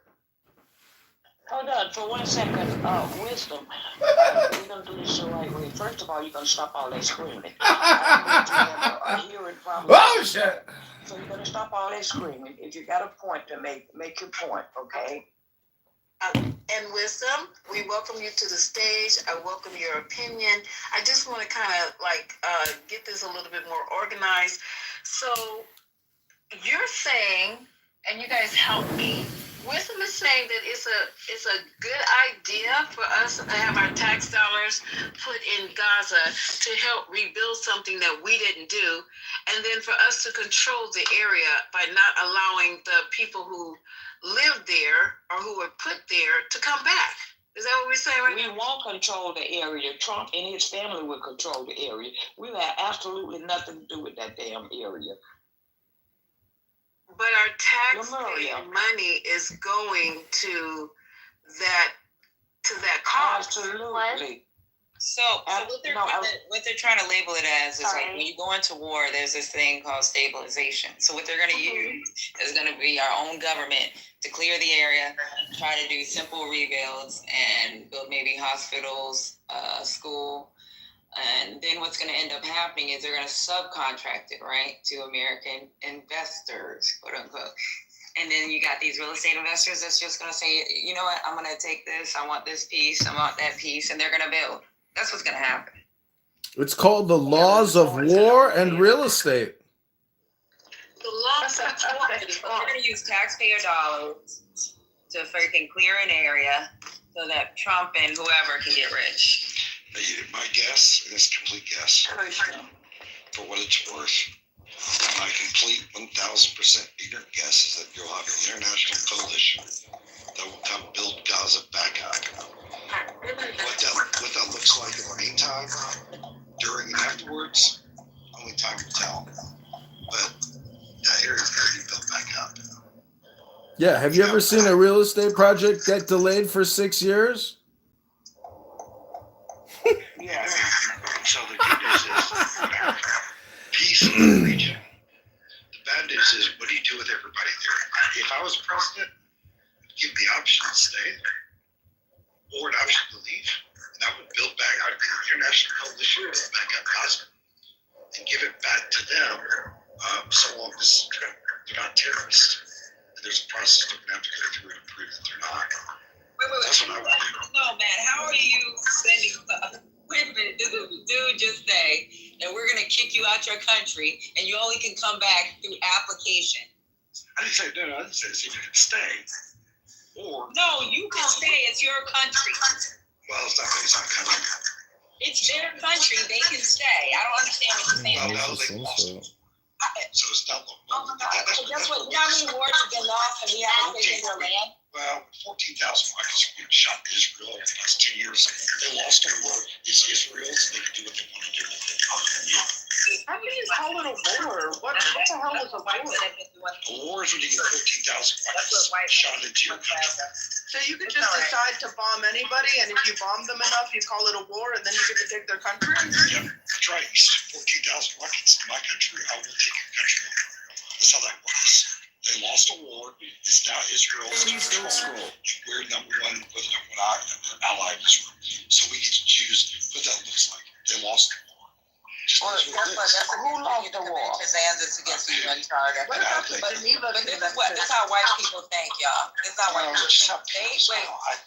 S16: Hold on for 1 second. Wisdom. We're going to do this the right way. First of all, you're going to stop all that screaming. I believe you have a hearing problem.
S5: Oh, shit.
S16: So you're going to stop all that screaming. If you got a point to make your point, okay?
S14: And Wisdom, we welcome you to the stage. I welcome your opinion. I just want to kind of get this a little bit more organized. So you're saying, and you guys help me, Wisdom is saying that it's a good idea for us to have our tax dollars put in Gaza to help rebuild something that we didn't do, and then for us to control the area by not allowing the people who live there or who were put there to come back. Is that what we're saying right now?
S16: We won't control the area. Trump and his family will control the area. We have absolutely nothing to do with that damn area.
S14: But our taxpayer money is going to that cause.
S16: Absolutely.
S15: So what they're trying to label it as is like when you go into war, there's this thing called stabilization. So what they're going to use is going to be our own government to clear the area, try to do simple rebuilds and build maybe hospitals, school. And then what's going to end up happening is they're going to subcontract it, right, to American investors, quote unquote. And then you got these real estate investors that's just going to say, you know what, I'm going to take this, I want this piece, I want that piece, and they're going to build. That's what's going to happen.
S5: It's called the laws of war and real estate.
S14: The laws of war.
S15: We're going to use taxpayer dollars to freaking clear an area so that Trump and whoever can get rich.
S18: My guess, and it's a complete guess, for what it's worth, my complete 1,000% ignorant guess is that you'll have an international coalition that will come build Gaza back up. What that looks like in the meantime, during and afterwards, only time will tell. But that area's got to be built back up.
S5: Yeah, have you ever seen a real estate project get delayed for 6 years?
S16: Yeah.
S18: So the good news is peace in the region. The bad news is, what do you do with everybody there? If I was president, I'd give the option to stay or an option to leave. And I would build back out of the international coalition, build back up Gaza, and give it back to them so long as they're not terrorists. And there's a process they're going to have to go through to prove that they're not.
S15: Wait.
S18: That's what I would do.
S15: No, man, how are you sending... Wait a minute, did the dude just say that we're going to kick you out your country and you only can come back through application?
S18: I didn't say no, I didn't say you can stay. Or...
S15: No, you can stay. It's your country.
S18: Well, it's not country.
S15: It's their country. They can stay. I don't understand what you're saying.
S18: Well, no, they lost. So it's not...
S15: Oh, my God. That's what... You know how many wars have been lost and we haven't taken their land?
S18: Well, 14,000 rockets have been shot in Israel in the last 2 years. They lost a war. It's Israel, so they can do what they want to do.
S17: How can you call it a war? What the hell is a war?
S18: A war is when you get 14,000 rockets shot into your country.
S17: So you could just decide to bomb anybody, and if you bomb them enough, you call it a war, and then you get to take their country?
S18: Yeah, that's right. 14,000 rockets in my country, I will take your country. That's how that works. They lost a war. It's now Israel's control. We're number one ally of Israel. So we get to choose what that looks like. They lost the war.
S16: Well, that's who lost the war?
S15: And it's against the UN Charter. But this is how white people think, y'all. This is how white people think.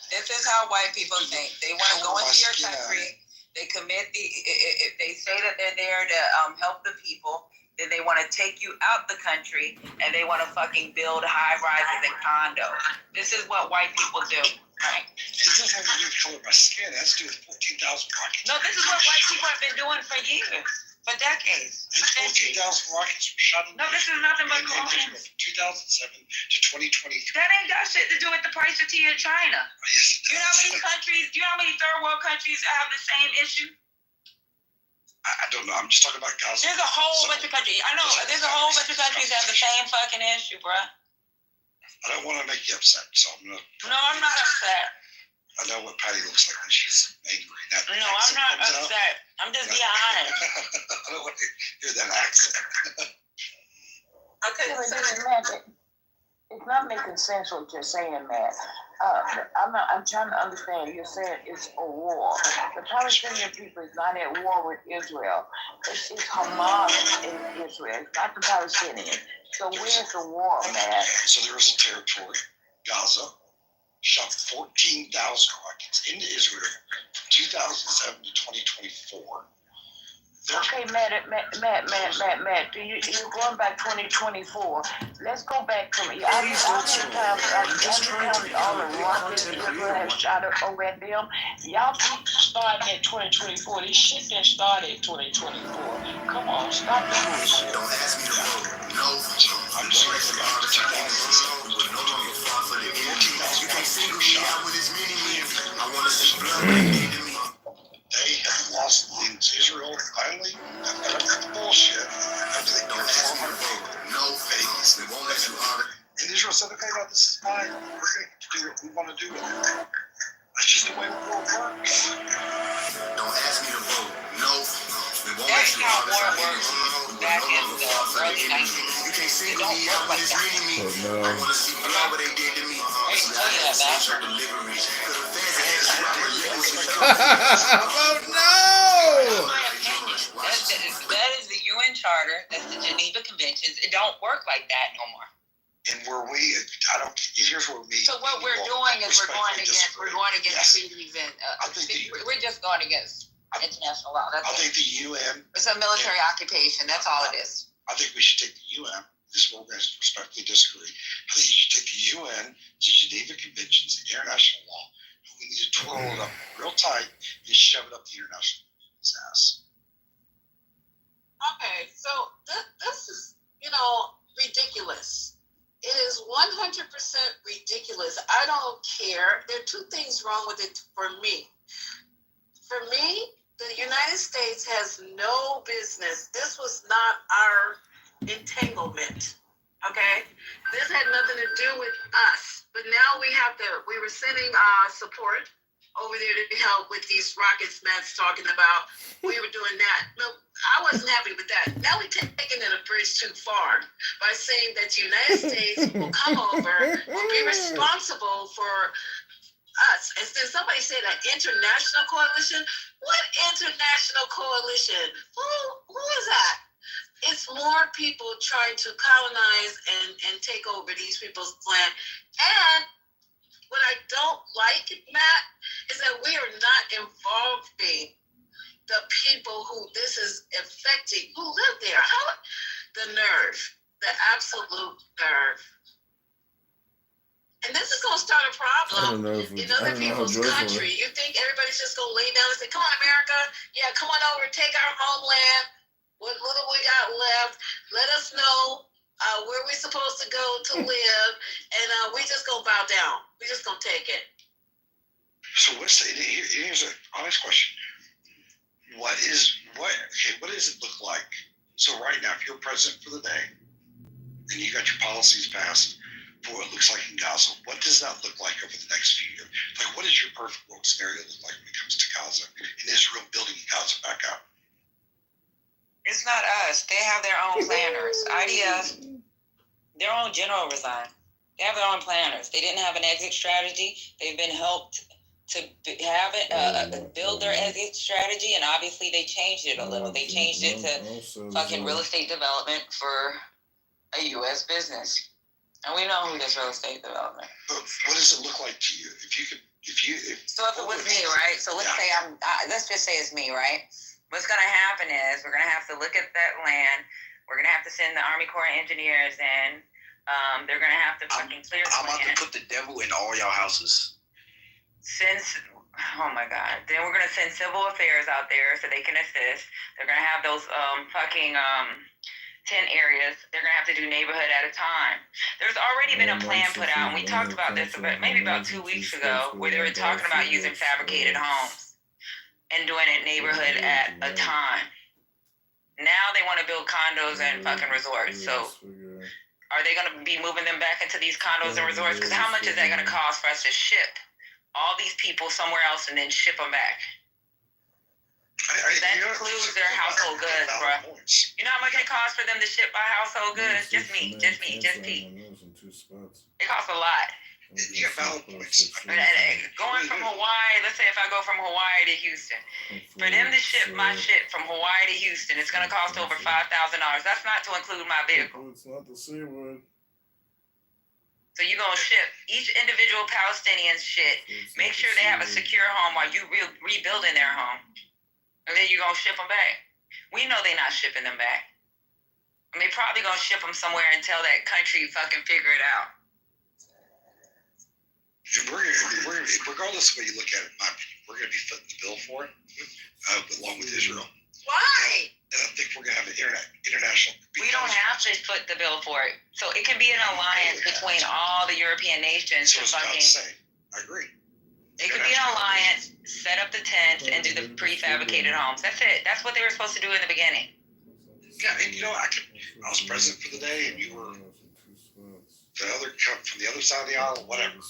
S15: This is how white people think. They want to go into your country. They commit they say that they're there to help the people. Then they want to take you out the country and they want to fucking build high rises and condos. This is what white people do, right?
S18: It doesn't have to do with the color of my skin. It has to do with 14,000 rockets.
S15: No, this is what white people have been doing for years, for decades.
S18: And 14,000 rockets were shot in
S15: this is nothing but
S18: Israel from 2007 to 2023.
S15: That ain't got shit to do with the price of tea in China.
S18: Yes,
S15: Do you know how many countries? Do you know how many third world countries have the same issue?
S18: I don't know. I'm just talking about Gaza.
S15: There's a whole bunch of countries. I know. There's a whole bunch of countries that have the same fucking issue, bruh.
S18: I don't want to make you upset, so I'm gonna.
S15: No, I'm not upset.
S18: I know what Patty looks like when she's angry.
S15: No, I'm not upset. I'm just being honest.
S18: I don't want to hear that accent.
S16: Okay, it's not making sense what you're saying, Matt. I'm trying to understand. You're saying it's a war. The Palestinian people is not at war with Israel. It's Hamas in Israel. It's not the Palestinians. So where's the war, Matt?
S18: So there is a territory, Gaza, shot 14,000 rockets into Israel from 2007 to 2024.
S16: Okay, Matt, you're going back 2024. Let's go back to me. How many times all the rockets Israel has shot over at them? Y'all keep starting at 2024. This shit that started in 2024. Come on, stop the bullshit.
S9: Don't ask me to vote. No. I'm just about to no longer far for the enemy. You can't single me out with as many men. I want to see blood like they did me.
S18: They have lost in Israel finally. That's bullshit. After they don't ask me to vote. No Vegas. We won't let you out. And Israel said, okay, no, this is fine. We're going to do what we want to do with it. That's just the way the world works.
S9: Don't ask me to vote. No. We won't
S15: That's
S9: let you
S15: how
S9: out.
S15: war works back in the early 1900s.
S9: You can't single me out with as many men. I want to see blood what they did to me.
S5: Oh no!
S15: That is the UN Charter. That's the Geneva Conventions. It don't work like that no more.
S18: And here's where we.
S15: So what we're doing is we're going against treaties and we're just going against international law.
S18: I think the UN.
S15: It's a military occupation. That's all it is.
S18: I think we should take the UN. This is where we're going to respectfully disagree. I think you should take the UN, the Geneva Conventions, the international law, and we need to twirl it up real tight and shove it up the international laws ass.
S14: Okay, so this is, ridiculous. It is 100% ridiculous. I don't care. There are two things wrong with it for me. For me, the United States has no business. This was not our entanglement. Okay? This had nothing to do with us. But now we were sending support over there to help with these rockets Matt's talking about. We were doing that. No, I wasn't happy with that. Now we're taking it a bridge too far by saying that the United States will come over, will be responsible for us. And then somebody said an international coalition. What international coalition? Who is that? It's more people trying to colonize and take over these people's land. And what I don't like, Matt, is that we are not involving the people who this is affecting, who live there. The nerve, the absolute nerve. And this is going to start a problem in other people's country. You think everybody's just going to lay down and say, come on, America, yeah, come on over, take our homeland. What little we got left, let us know where we're supposed to go to live, and we just gonna bow down. We just gonna take it.
S18: So here's an honest question. What does it look like? So right now, if you're president for the day, and you got your policies passed for what it looks like in Gaza, what does that look like over the next few years? Like, what does your perfect world scenario look like when it comes to Gaza and Israel building Gaza back up?
S15: It's not us. They have their own planners. IDF, their own general resigned. They have their own planners. They didn't have an exit strategy. They've been helped have it build their exit strategy, and obviously they changed it a little. They changed it to fucking real estate development for a U.S. business, and we know who does real estate development.
S18: But what does it look like to you?
S15: So if it was me, right? So let's say let's just say it's me, right? What's gonna happen is we're gonna have to look at that land. We're gonna have to send the Army Corps of Engineers in. They're gonna have to fucking clear the land.
S18: I'm about to put the devil in all y'all houses.
S15: Oh my God. Then we're gonna send civil affairs out there so they can assist. They're gonna have those 10 areas. They're gonna have to do neighborhood at a time. There's already been a plan put out, and we talked about this maybe about 2 weeks ago, where they were talking about using fabricated homes and doing it neighborhood at a time. Now they want to build condos and fucking resorts. So are they gonna be moving them back into these condos and resorts? Because how much is that gonna cost for us to ship all these people somewhere else and then ship them back? That includes their household goods, bro. You know how much it costs for them to ship my household goods? Just Pete. It costs a lot.
S18: You have valid points.
S15: Going from Hawaii, let's say if I go from Hawaii to Houston, for them to ship my shit from Hawaii to Houston, it's going to cost over $5,000. That's not to include my vehicle.
S5: It's not the C word.
S15: So you're going to ship each individual Palestinian's shit, make sure they have a secure home while you rebuilding their home. And then you're going to ship them back. We know they're not shipping them back. And they probably going to ship them somewhere until that country fucking figure it out.
S18: Regardless of what you look at it, in my opinion, we're going to be footing the bill for it, along with Israel.
S14: Why?
S18: And I think we're going to have an international.
S15: We don't have to foot the bill for it. So it can be an alliance between all the European nations.
S18: I agree.
S15: It could be an alliance, set up the tents, and do the prefabricated homes. That's it. That's what they were supposed to do in the beginning.
S18: Yeah, and I was president for the day, and you were from the other side of the aisle, whatever,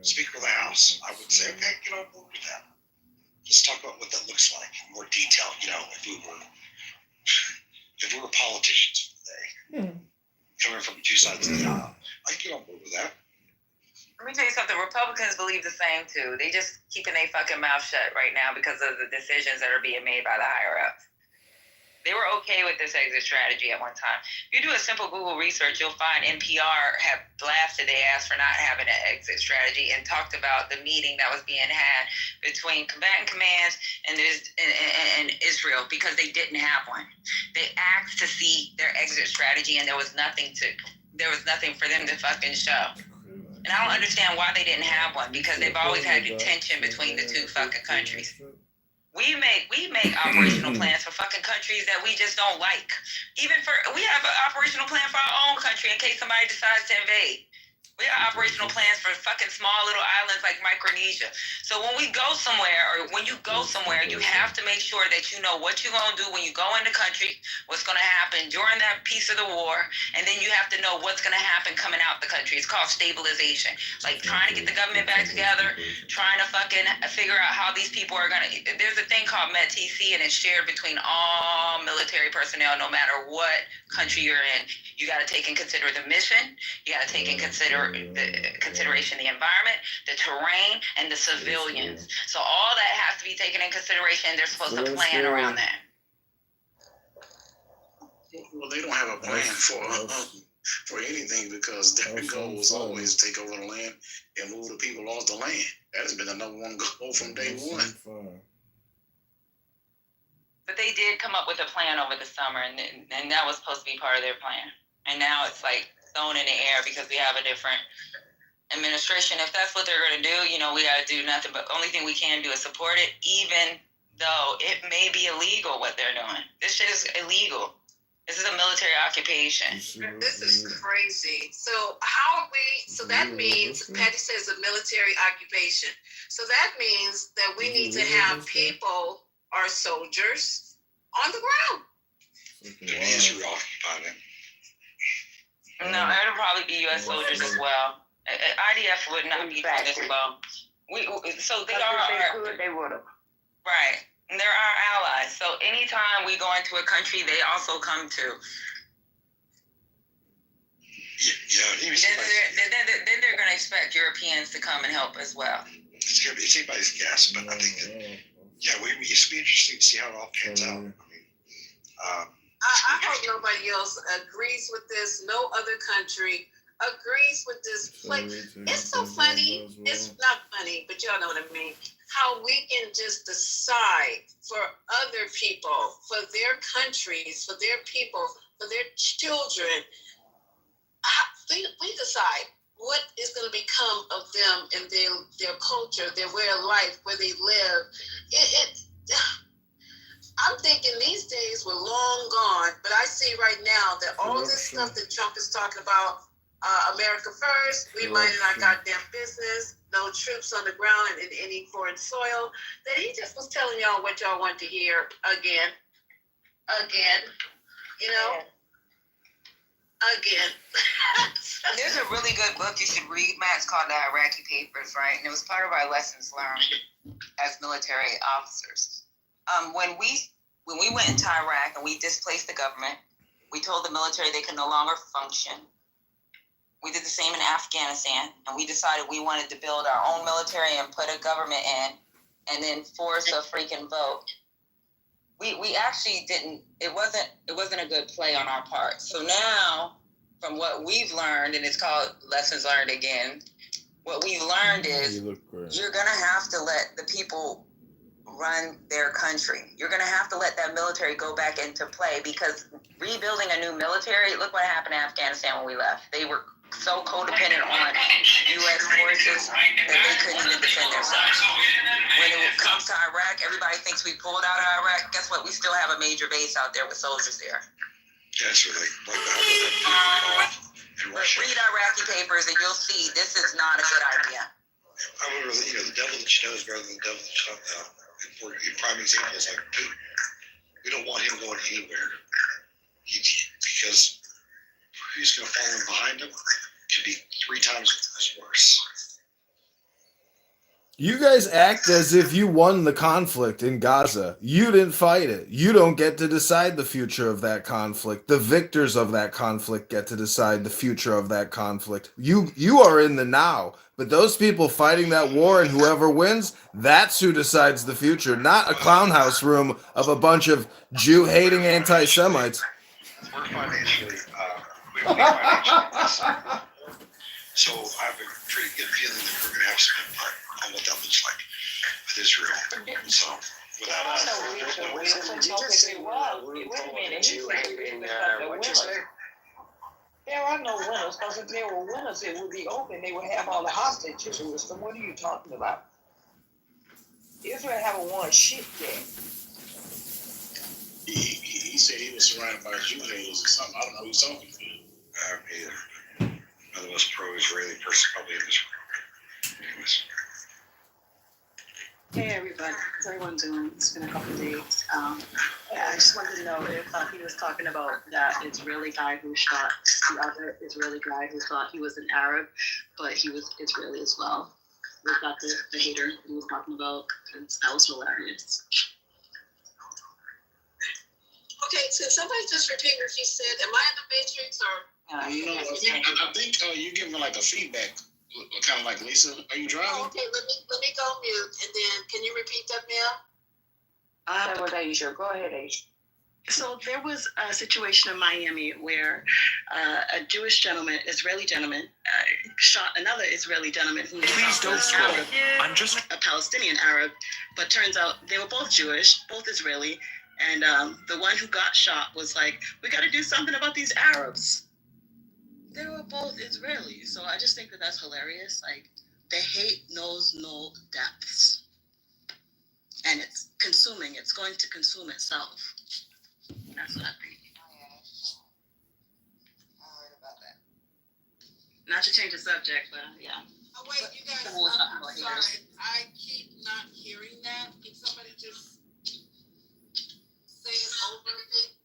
S18: Speaker of the House. I would say, okay, get on board with that. Let's talk about what that looks like in more detail. If we were politicians for the day, coming from two sides of the aisle, I'd get on board with that.
S15: Let me tell you something. Republicans believe the same too. They just keeping their fucking mouth shut right now because of the decisions that are being made by the higher ups. They were okay with this exit strategy at one time. If you do a simple Google research, you'll find NPR have blasted their ass for not having an exit strategy and talked about the meeting that was being had between combatant commands and Israel because they didn't have one. They asked to see their exit strategy and there was nothing for them to fucking show. And I don't understand why they didn't have one because they've always had tension between the two fucking countries. We make operational plans for fucking countries that we just don't like. We have an operational plan for our own country in case somebody decides to invade. We have operational plans for fucking small little islands like Micronesia. So when we go somewhere, or when you go somewhere, you have to make sure that you know what you're going to do when you go in the country, what's going to happen during that piece of the war, and then you have to know what's going to happen coming out the country. It's called stabilization. Like trying to get the government back together, trying to fucking figure out how these people are going to... There's a thing called METTC, and it's shared between all military personnel, no matter what country you're in. You got to take in consider the mission. You got to take in consideration the environment, the terrain, and the civilians. So all that has to be taken in consideration. They're supposed to plan around that.
S18: Well, they don't have a plan for anything because their goal was always take over the land and move the people off the land. That has been the number one goal from day one.
S15: But they did come up with a plan over the summer, and that was supposed to be part of their plan. And now it's like thrown in the air because we have a different administration. If that's what they're going to do, we got to do nothing. But the only thing we can do is support it, even though it may be illegal what they're doing. This shit is illegal. This is a military occupation.
S14: This is crazy. So so that means, Patty says a military occupation. So that means that we need to have people, our soldiers, on the ground.
S18: Israel occupied it.
S15: No, it'll probably be U.S. soldiers as well. IDF would not be doing this well. So they are.
S16: They would have.
S15: Right. And they're our allies. So anytime we go into a country, they also come to.
S18: Yeah.
S15: Then they're going to expect Europeans to come and help as well.
S18: it's anybody's guess, but I think that, yeah, it should be interesting to see how it all pans out. I mean,
S14: I hope nobody else agrees with this. No other country agrees with this. Like, it's so funny. It's not funny, but y'all know what I mean. How we can just decide for other people, for their countries, for their people, for their children. We decide what is going to become of them and their culture, their way of life, where they live. I'm thinking these days were long gone, but I see right now that all this stuff that Trump is talking about, America first, we minding our goddamn business, no troops on the ground in any foreign soil, that he just was telling y'all what y'all want to hear again, you know? Again.
S15: There's a really good book you should read, Matt. It's called The Iraqi Papers, right? And it was part of our lessons learned as military officers. When we went into Iraq and we displaced the government, we told the military they could no longer function. We did the same in Afghanistan, and we decided we wanted to build our own military and put a government in, and then force a freaking vote. We actually didn't. It wasn't a good play on our part. So now, from what we've learned, and it's called lessons learned again. What we've learned is you're gonna have to let the people run their country. You're gonna have to let that military go back into play, because rebuilding a new military. Look what happened in Afghanistan when we left. They were so codependent on U.S. forces that they couldn't even defend themselves. When it comes to Iraq, everybody thinks we pulled out of Iraq. Guess what? We still have a major base out there with soldiers there.
S18: yeah, so
S15: Read Iraqi Papers and you'll see this is not a good idea.
S18: I would really, the devil that you know is better than the devil that you don't know. And for your prime example is like Putin. We don't want him going anywhere. Because who's going to fall in behind him could be 3 times worse.
S5: You guys act as if you won the conflict in Gaza. You didn't fight it. You don't get to decide the future of that conflict. The victors of that conflict get to decide the future of that conflict. You are in the now. But those people fighting that war and whoever wins, that's who decides the future, not a clown house room of a bunch of Jew-hating anti-Semites.
S18: We're financially, we financially. So I have a pretty good feeling that we're going to have some input on what that looks like with Israel. So without us,
S16: there are no winners, because if there were winners, it would be open. They would have all the hostages. So what are you talking about? Israel haven't won shit yet.
S18: He said he was surrounded by Jew haters or something. I don't know who he's talking to. Either. I'm the most pro-Israeli person probably in this room. Anyways.
S19: Hey everybody, how's everyone doing? It's been a couple of days. I just wanted to know if he was talking about that Israeli guy who shot the other Israeli guy who thought he was an Arab, but he was Israeli as well. Was that the hater he was talking about? That was hilarious.
S14: Okay, so somebody just repeat what you said. Am I in the Matrix or?
S18: I think you're giving like a feedback, kind of like Lisa. Are you driving?
S14: Okay, let me go mute, and then can you repeat that, Mel?
S16: That was Asia. Go ahead, Asia.
S19: So there was a situation in Miami where a Jewish gentleman, Israeli gentleman, shot another Israeli gentleman who was Arab. I'm just a Palestinian Arab, but turns out they were both Jewish, both Israeli, and the one who got shot was like, "We got to do something about these Arabs." They were both Israeli, so I just think that that's hilarious. Like, the hate knows no depths, and it's consuming. It's going to consume itself. That's what I think.
S15: I heard about that.
S19: Not to change the subject, but yeah.
S14: Oh wait, you guys.
S19: Someone was talking about
S14: Sorry,
S19: haters.
S14: I keep not hearing that. Can somebody just say it over, please?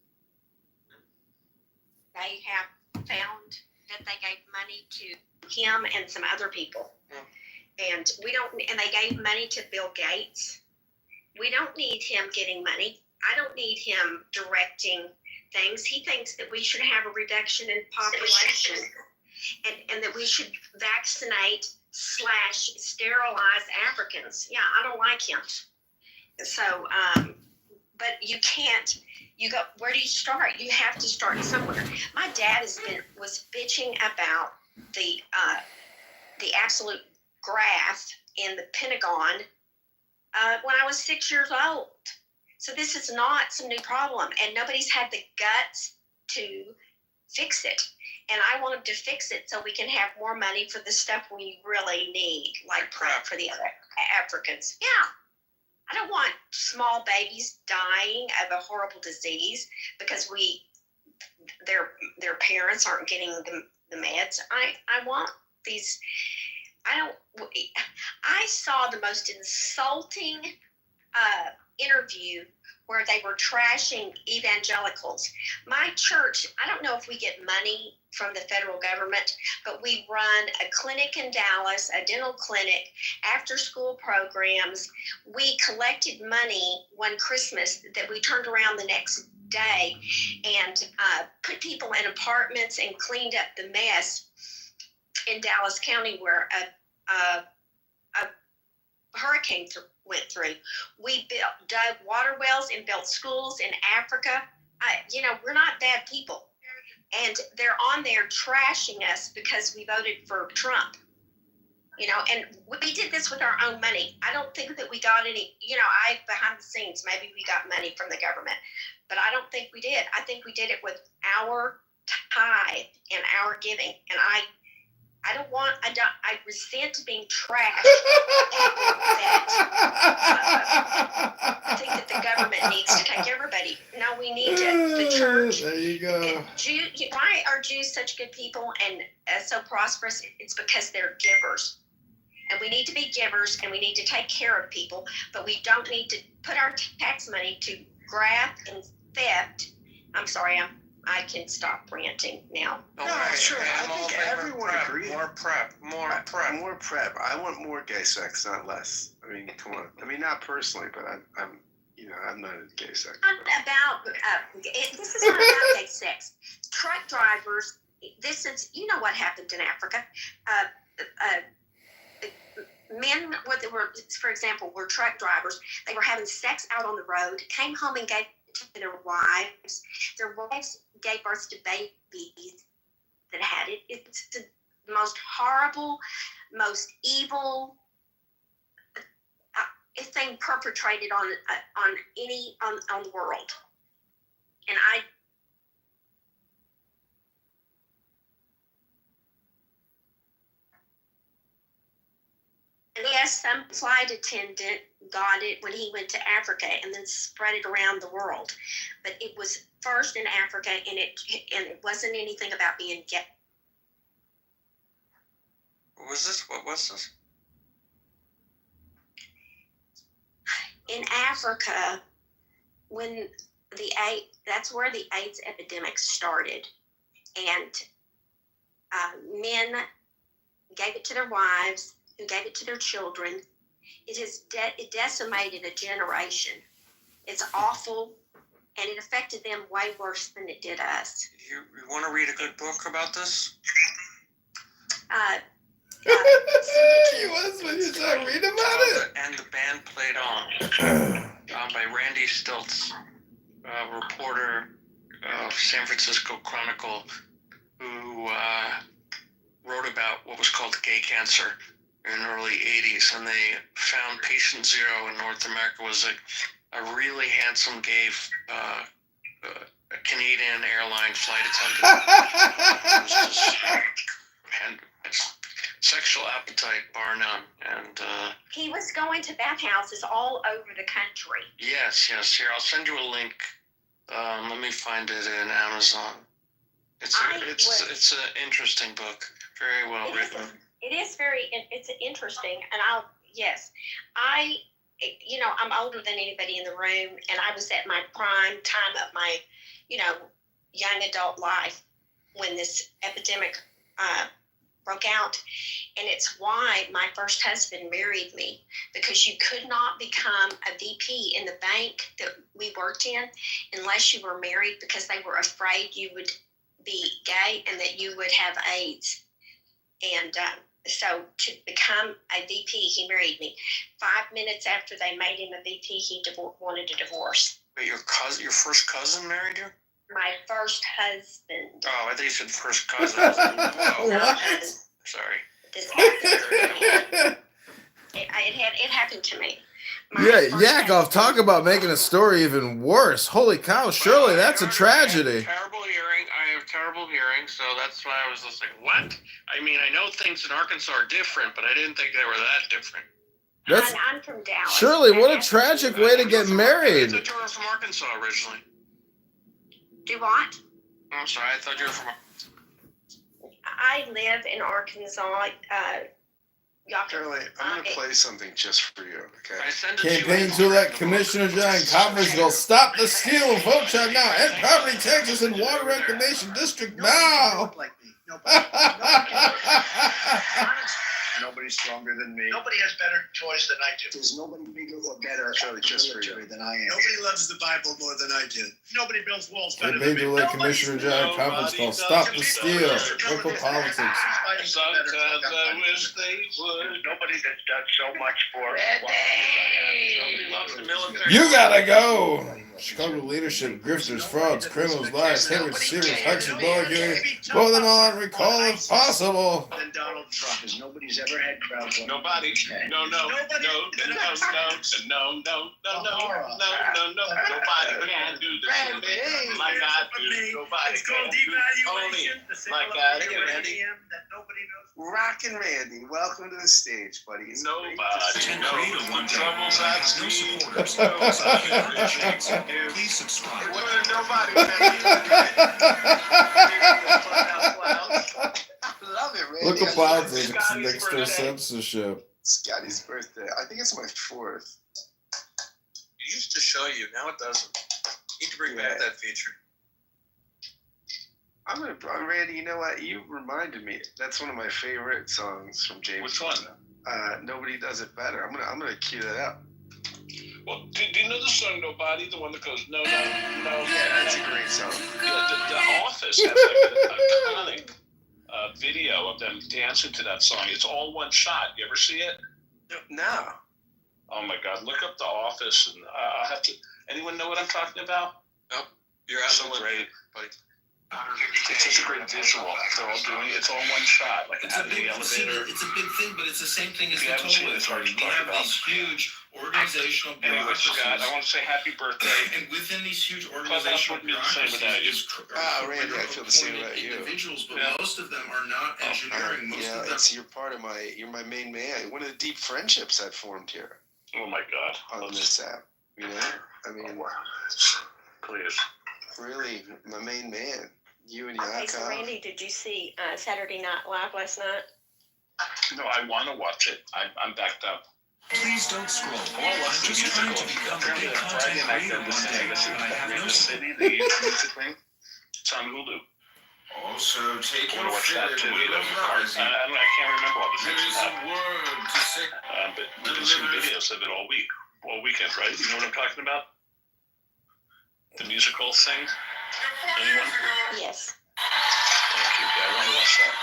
S20: They have found that they gave money to him and some other people. And they gave money to Bill Gates. We don't need him getting money. I don't need him directing things. He thinks that we should have a reduction in population and that we should vaccinate sterilize Africans. Yeah, I don't like him. So, but you can't. You go. Where do you start? You have to start somewhere. My dad was bitching about the absolute graft in the Pentagon when I was 6 years old. So this is not some new problem, and nobody's had the guts to fix it. And I want them to fix it so we can have more money for the stuff we really need, like PrEP for the other Africans. Yeah. I don't want small babies dying of a horrible disease because their parents aren't getting the meds. I want these. I saw the most insulting interview where they were trashing evangelicals. My church, I don't know if we get money from the federal government, but we run a clinic in Dallas, a dental clinic, after school programs. We collected money one Christmas that we turned around the next day and put people in apartments and cleaned up the mess in Dallas County where a hurricane went through. We dug water wells and built schools in Africa. We're not bad people. And they're on there trashing us because we voted for Trump. And we did this with our own money. I don't think that we got any, behind the scenes, maybe we got money from the government, but I don't think we did. I think we did it with our tithe and our giving. And I resent being trashed. I think that the government needs to take everybody. No, we need the church.
S5: There you go.
S20: Why are Jews such good people and so prosperous? It's because they're givers. And we need to be givers and we need to take care of people, but we don't need to put our tax money to graft and theft. I'm sorry, I can stop ranting now.
S21: No, sure. I think everyone agrees. More PrEP. I want more gay sex, not less. I mean, come on. I mean, not personally, but I'm not into gay sex.
S20: This is not about gay sex. Truck drivers. This is what happened in Africa. Men, for example, were truck drivers. They were having sex out on the road. Came home and gave to their wives. Their wives gave birth to babies that had it. It's the most horrible, most evil thing perpetrated on the world. And yes, some flight attendant got it when he went to Africa and then spread it around the world. But it was first in Africa, and it wasn't anything about being gay.
S21: What was this?
S20: In Africa, when that's where the AIDS epidemic started, and men gave it to their wives, who gave it to their children. It decimated a generation. It's awful, and it affected them way worse than it did us.
S21: You want to read a good book about this?
S5: You was when you started reading about it.
S21: And the Band Played On, by Randy Stiltz, reporter of San Francisco Chronicle, who wrote about what was called gay cancer in the early 80s, and they found patient zero in North America was a really handsome gay a Canadian airline flight attendant. And sexual appetite bar none. And
S20: he was going to bathhouses all over the country.
S21: Yes. Here, I'll send you a link. Let me find it in Amazon. It's an interesting book. Very well written.
S20: It's interesting, and I'm older than anybody in the room, and I was at my prime time of my, young adult life when this epidemic broke out. And it's why my first husband married me, because you could not become a VP in the bank that we worked in unless you were married, because they were afraid you would be gay and that you would have AIDS. And So to become a VP, he married me. 5 minutes after they made him a VP, he wanted a divorce.
S21: Wait, your first cousin married you?
S20: My first husband.
S21: Oh, I think you said first cousin. I was like, whoa.
S5: What?
S21: Sorry.
S20: This happened. It happened to me.
S5: Yakov, talk about making a story even worse. Holy cow, Shirley, that's a tragedy.
S21: Terrible hearing. I have terrible hearing, so that's why I was just like, what? I mean, I know things in Arkansas are different, but I didn't think they were that different.
S20: I'm from Dallas.
S5: Shirley, what a tragic way to get married.
S21: I thought you were from Arkansas originally.
S20: Do what?
S21: I'm sorry, I thought you were from
S20: I live in Arkansas.
S8: Shirley, I'm going to play something just for you, okay?
S5: Campaign to elect Commissioner John Coppersville. Stop the steal. Vote Chuck now. End poverty, Texas, and water reclamation district now.
S18: Nobody's stronger than me.
S7: Nobody has better choice than I do.
S18: There's nobody bigger or better military than I am.
S7: Nobody loves the Bible more than I do. Nobody builds walls better
S5: Campaign
S7: than
S5: to
S7: me.
S5: elect Commissioner John Coppersville. Stop the steal. Local politics.
S21: Sometimes I wish they would.
S18: Nobody that's done so much for us.
S21: Nobody loves the military.
S5: You gotta go. Chicago leadership, grifters, frauds, criminals, liars, haters, deceivers, hucksters, bullying, pull them all on recall if possible.
S18: Than Donald Trump, because nobody's ever had crowds like
S21: Nobody. No. Nobody can do the shit like I do. Nobody can do only like I do.
S2: Rockin' Randy, welcome to the stage, buddy.
S21: Nobody knows troubles I've seen. Please subscribe.
S2: Nobody love it, Randy.
S5: Local politics next to censorship.
S2: Scotty's birthday. I think it's my 4th.
S21: It used to show you, now it doesn't. You need to bring back that feature.
S2: Randy, you know what? You reminded me. That's one of my favorite songs from James.
S21: Which one?
S2: Nobody Does It Better. I'm gonna cue that up.
S21: Well, do you know the song Nobody? The one that goes, no.
S2: Yeah, that's a great song.
S21: Yeah, the Office has like an iconic video of them dancing to that song. It's all one shot. You ever see it?
S2: No.
S21: Oh my God, look up The Office, and I'll have to. Anyone know what I'm talking about? Nope. You're absolutely great, buddy. It's such a great visual. They're all doing it. It's all one shot, like
S6: it's
S21: out of the elevator.
S6: It's a big thing, but it's the same thing as
S21: You
S6: the
S21: haven't seen
S6: Total
S21: it, it's hard to
S6: Authority. We
S21: talk
S6: have
S21: about.
S6: these huge organizational
S21: Anyway, I forgot. I
S6: bureaucracies.
S21: want to say happy birthday.
S6: And within these huge
S21: Clubhouse
S6: organizational
S21: wouldn't be the same without you.
S6: bureaucracies,
S2: Randy, I feel the same about you.
S6: individuals, but most of them are not engineering. Most of them.
S2: You're part of you're my main man. One of the deep friendships I've formed here.
S21: Oh my God.
S2: On this app, you know? I mean,
S21: please.
S2: Really, my main man. You and
S20: Okay, so
S2: Yakov.
S20: Randy, did you see Saturday Night Live last night?
S21: No, I want to watch it. I'm backed up.
S6: Please don't scroll.
S21: I want to watch the musical. Apparently, on Friday night, they're listening to the City, the music thing. It's on Hulu.
S6: Also, take
S21: I want to watch that too. I can't remember all the things about. But we've been seeing videos of it all weekend, right? You know what I'm talking about? The musical thing. Anyone?
S20: Yes.
S21: Thank you. Yeah, I want to watch that.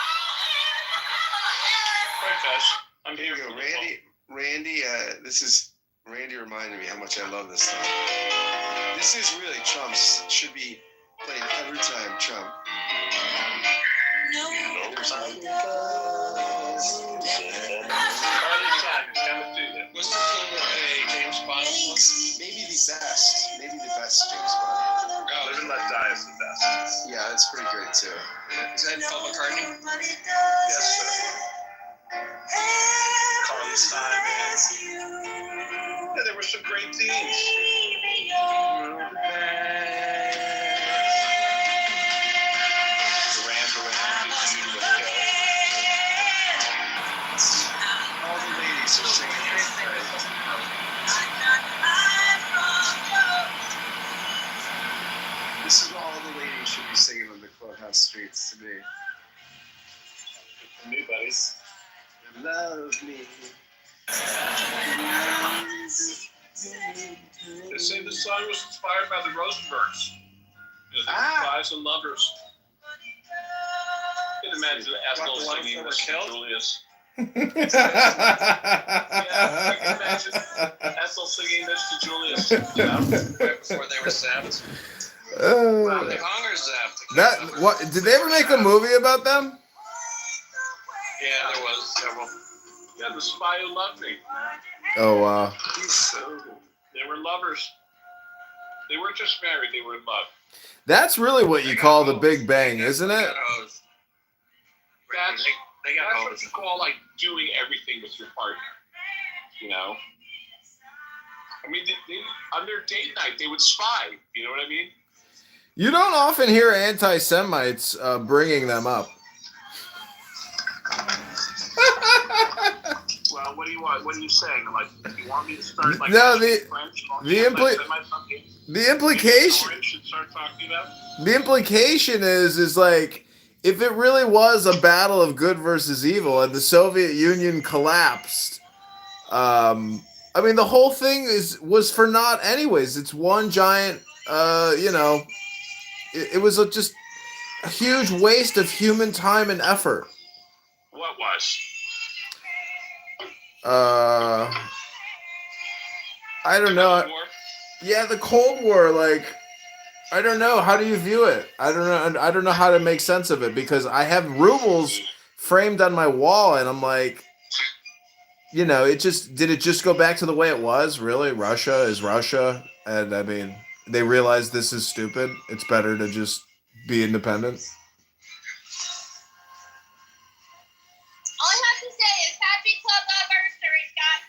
S21: All right, guys. I'm here.
S2: Randy, Randy reminded me how much I love this song. This is really Trump's. Should be played every time Trump.
S21: What's the James Bond?
S2: Maybe the best James Bond.
S21: Live and Let Die is the best.
S2: Yeah, that's pretty great too.
S21: Is that Paul McCartney? Yes, sir. Carly Simon. Yeah, there were some great themes.
S2: All the ladies are singing. This is what all the ladies should be singing on the clubhouse streets today.
S21: Me, buddies.
S2: Love me.
S21: They say the song was inspired by the Rosenbergs. Wives and lovers. You can imagine Ethel singing this to Julius.
S9: I can imagine Ethel singing this to Julius right before they were zapped. Wow, they hunger zapped.
S5: That what? Did they ever make a movie about them?
S9: Yeah, there was several. Yeah, The Spy Who Loved Me.
S5: Oh wow.
S9: They were lovers. They weren't just married; they were in love.
S5: That's really what you call the Big Bang, isn't it?
S9: That's what you call like doing everything with your partner. You know. I mean, they, on their date night, they would spy. You know what I mean?
S5: You don't often hear anti-Semites bringing them up.
S9: Well, what do you want? What are you saying? Like, you want me to start like
S5: No,
S9: French?
S5: the implication.
S9: Should start talking about?
S5: The implication is like if it really was a battle of good versus evil and the Soviet Union collapsed, I mean the whole thing was for naught anyways. It's one giant, it was just a huge waste of human time and effort.
S9: What was?
S5: I don't know. Yeah, the Cold War, like, I don't know. How do you view it? I don't know how to make sense of it because I have rubles framed on my wall and I'm like, did it just go back to the way it was? Really? Russia is Russia. And I mean, they realize this is stupid. It's better to just be independent.
S10: All I have to say is happy club anniversary, Scott.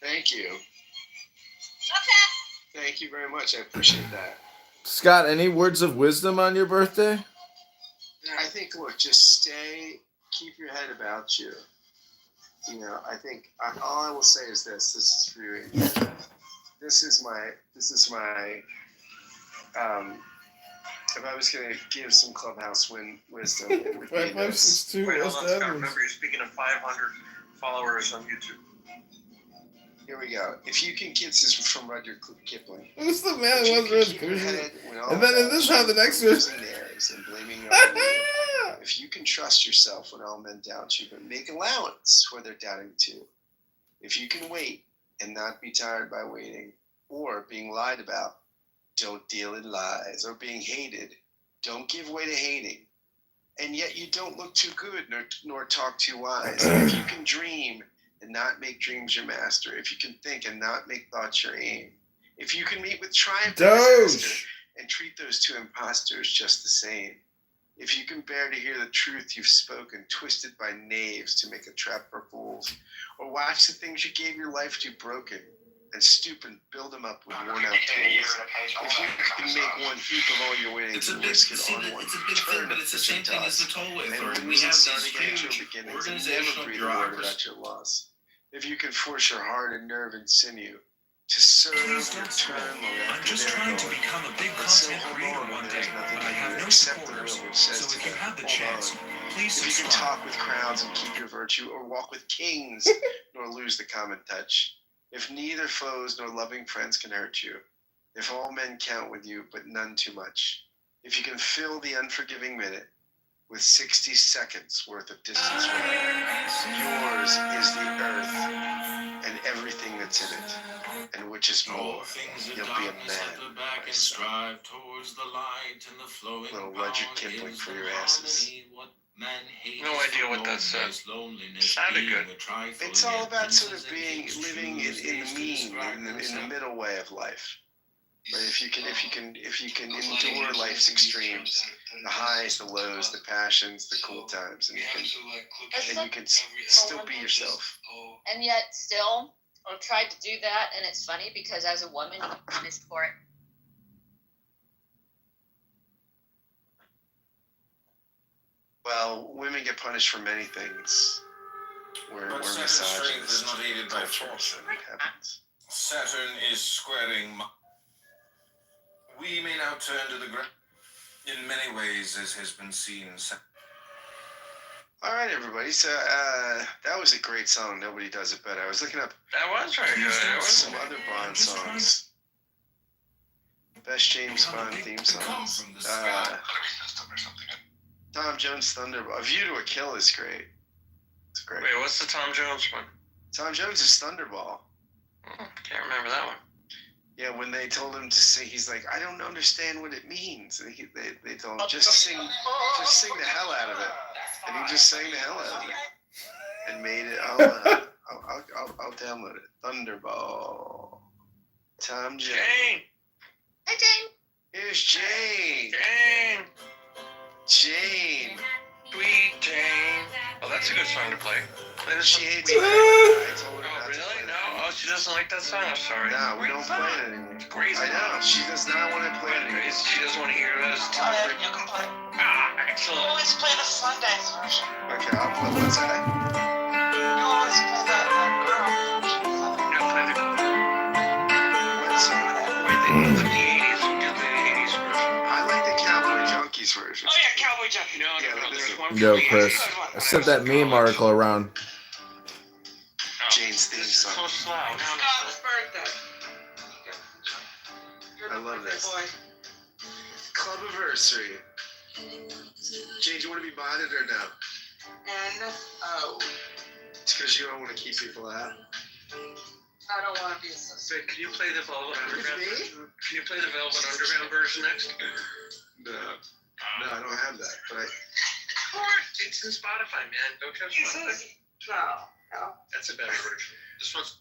S18: Thank you.
S10: Okay.
S18: Thank you very much. I appreciate that.
S5: Scott, any words of wisdom on your birthday?
S18: I think, look, just keep your head about you. I think all I will say is this. This is for you. This is my, if I was going to give some clubhouse wisdom, it would be this.
S5: 5562
S9: Wait,
S5: West
S9: hold on, Scott.
S5: Avenue.
S9: Remember, you're speaking of 500 followers on YouTube.
S18: Here we go. If you can get this from Rudyard Kipling.
S5: Who's the man
S18: If you
S5: was
S18: can
S5: Red
S18: keep your head when all
S5: And then
S18: about
S5: this
S18: you
S5: how the next one.
S18: losing theirs and blaming it on you. If you can trust yourself when all men doubt you, but make allowance where they're doubting too. If you can wait and not be tired by waiting or being lied about, don't deal in lies, or being hated, don't give way to hating. And yet you don't look too good nor talk too wise. If you can dream and not make dreams your master, if you can think and not make thoughts your aim, if you can meet with triumph and disaster and treat those two impostors just the same, if you can bear to hear the truth you've spoken, twisted by knaves to make a trap for fools, or watch the things you gave your life to broken, and stoop and build them up with worn out tools. If you can make one heap of all your winnings and risk it on one, turn
S6: but it's the same thing as the tollway authority.
S18: and
S6: We
S18: lose
S6: have
S18: and start
S6: these
S18: again at
S6: huge
S18: your beginnings and
S6: organizational
S18: never breathe a word
S6: bureaucracy.
S18: about your loss. If you can force your heart and nerve and sinew to serve your turn long after
S6: I'm just trying to become a big content creator one day, but I have no supporters. So if you have the chance, please
S18: if you can
S6: subscribe.
S18: talk with crowds and keep your virtue, or walk with kings nor lose the common touch. If neither foes nor loving friends can hurt you, if all men count with you but none too much, if you can fill the unforgiving minute with 60 seconds worth of distance remaining, yours is the earth and everything that's in it, and which is more, you'll be a man.
S6: Back and strive towards the light and the flowing
S18: Little Rudyard Kipling for your asses.
S9: No idea what that said. Sounded good.
S18: It's all about sort of living in the mean, in the middle way of life. But if you can endure life's extremes, the highs, the lows, the passions, the cool times, and you can still be yourself.
S10: And yet still, I've tried to do that, and it's funny because as a woman, you're punished for it.
S18: Well, women get punished for many things. We're
S6: Strength is not aided by
S18: culture,
S6: fortune.
S18: it happens.
S6: Saturn is squaring. We may now turn to the ground. In many ways, as has been seen.
S18: All right, everybody. So that was a great song. Nobody does it better. I was looking up.
S9: That was very good.
S18: Some other Bond songs. Best James Bond theme songs.
S4: Tom Jones Thunderball. A View to a Kill is great. It's great.
S21: Wait, what's the Tom Jones one?
S4: Tom Jones is Thunderball.
S21: Can't remember that one.
S4: Yeah, when they told him to sing, he's like, I don't understand what it means. And they told him, just sing the hell out of it. And he just sang the hell out of it. And made it, I'll download it. Thunderball. Tom Jones.
S21: Jane!
S10: Hi, Jane.
S4: Here's Jane. Jane.
S21: Sweet Jane. Oh, that's a good song to play.
S4: She hates it. I told her not to
S21: Really?
S4: play
S21: No? Oh, she doesn't like that song? I'm sorry.
S4: No, we don't play it anymore.
S21: It's crazy.
S4: I know. She does not want to play it anymore.
S21: She doesn't want to hear us.
S16: You can play.
S21: Excellent.
S16: You always play the Sundance version.
S4: Okay, I'll play. What's that?
S16: You always play the girl.
S21: No, play the...
S4: What song?
S21: The 80s. We did the 80s version.
S4: I like the Cowboy Junkies version.
S16: Oh yeah, Cowboy Junkie.
S21: No, there's one
S5: Yo,
S21: for the
S5: Chris,
S21: 80s.
S5: I sent that meme article around.
S4: Jane's theme
S21: This is
S4: song.
S21: so slow. No,
S16: Scott's birthday.
S4: I love this. Clubiversary. Jane, do you want to be modded or no?
S16: N-O.
S4: It's because you don't want to keep people out.
S16: I don't want to be a sister.
S21: Wait, can you play the Velvet Underground
S4: me?
S21: version? Can you play the Velvet Underground version next?
S4: No, I don't have that. But I.
S21: Of course, it's in Spotify, man. Don't trust Spotify.
S16: No.
S21: That's a better version. This one's...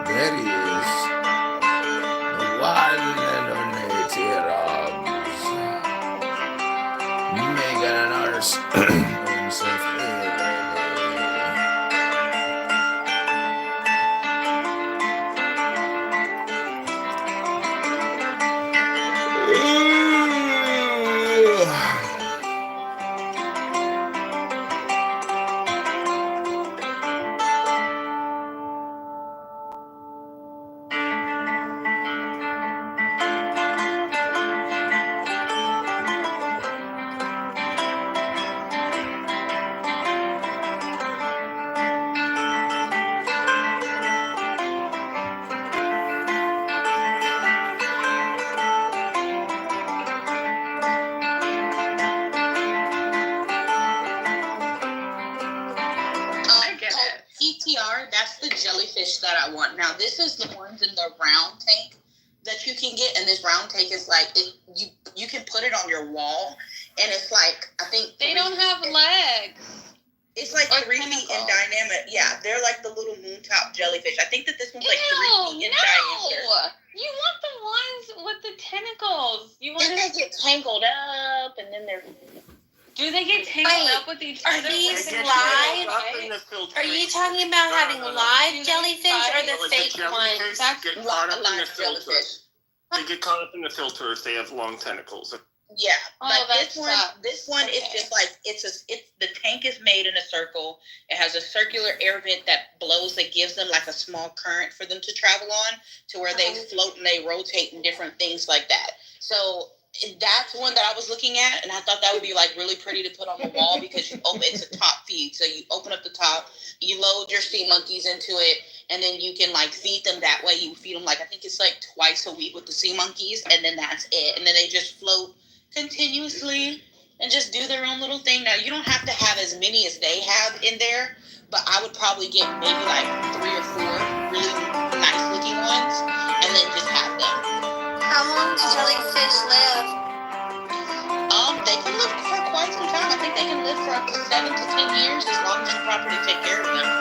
S5: There he is. The one and only T-Robs. Making an arse himself here,
S22: PTR, that's the jellyfish that I want. Now, this is the ones in the round tank that you can get, and this round tank is like you can put it on your wall, and it's like I think
S23: they don't have legs.
S22: It's like 3 feet in diameter. Yeah, they're like the little moon top jellyfish. I think that this one's like 3 feet in diameter.
S23: You want the ones with the tentacles. You want
S22: and they get tangled up, and then they're.
S23: Do they get tangled up with each other?
S24: Are these live? Are you talking about having live jellyfish or the fake ones?
S22: Live jellyfish.
S25: They get caught up in the filter if they have long tentacles.
S22: Yeah,
S23: Oh,
S22: like this one is just like it's the tank is made in a circle. It has a circular air vent that blows that gives them like a small current for them to travel on, to where they float and they rotate and different things like that. So that's one that I was looking at, and I thought that would be like really pretty to put on the wall because it's a top feed. So you open up the top, you load your sea monkeys into it, and then you can like feed them that way. You feed them like I think it's like twice a week with the sea monkeys, and then that's it. And then they just float continuously and just do their own little thing. Now you don't have to have as many as they have in there, but I would probably get maybe like 3 or 4 really nice looking ones and then just have them.
S24: How long do jellyfish live?
S22: They can live for quite some time. I think they can live for up to 7 to 10 years as long as you properly take care of them.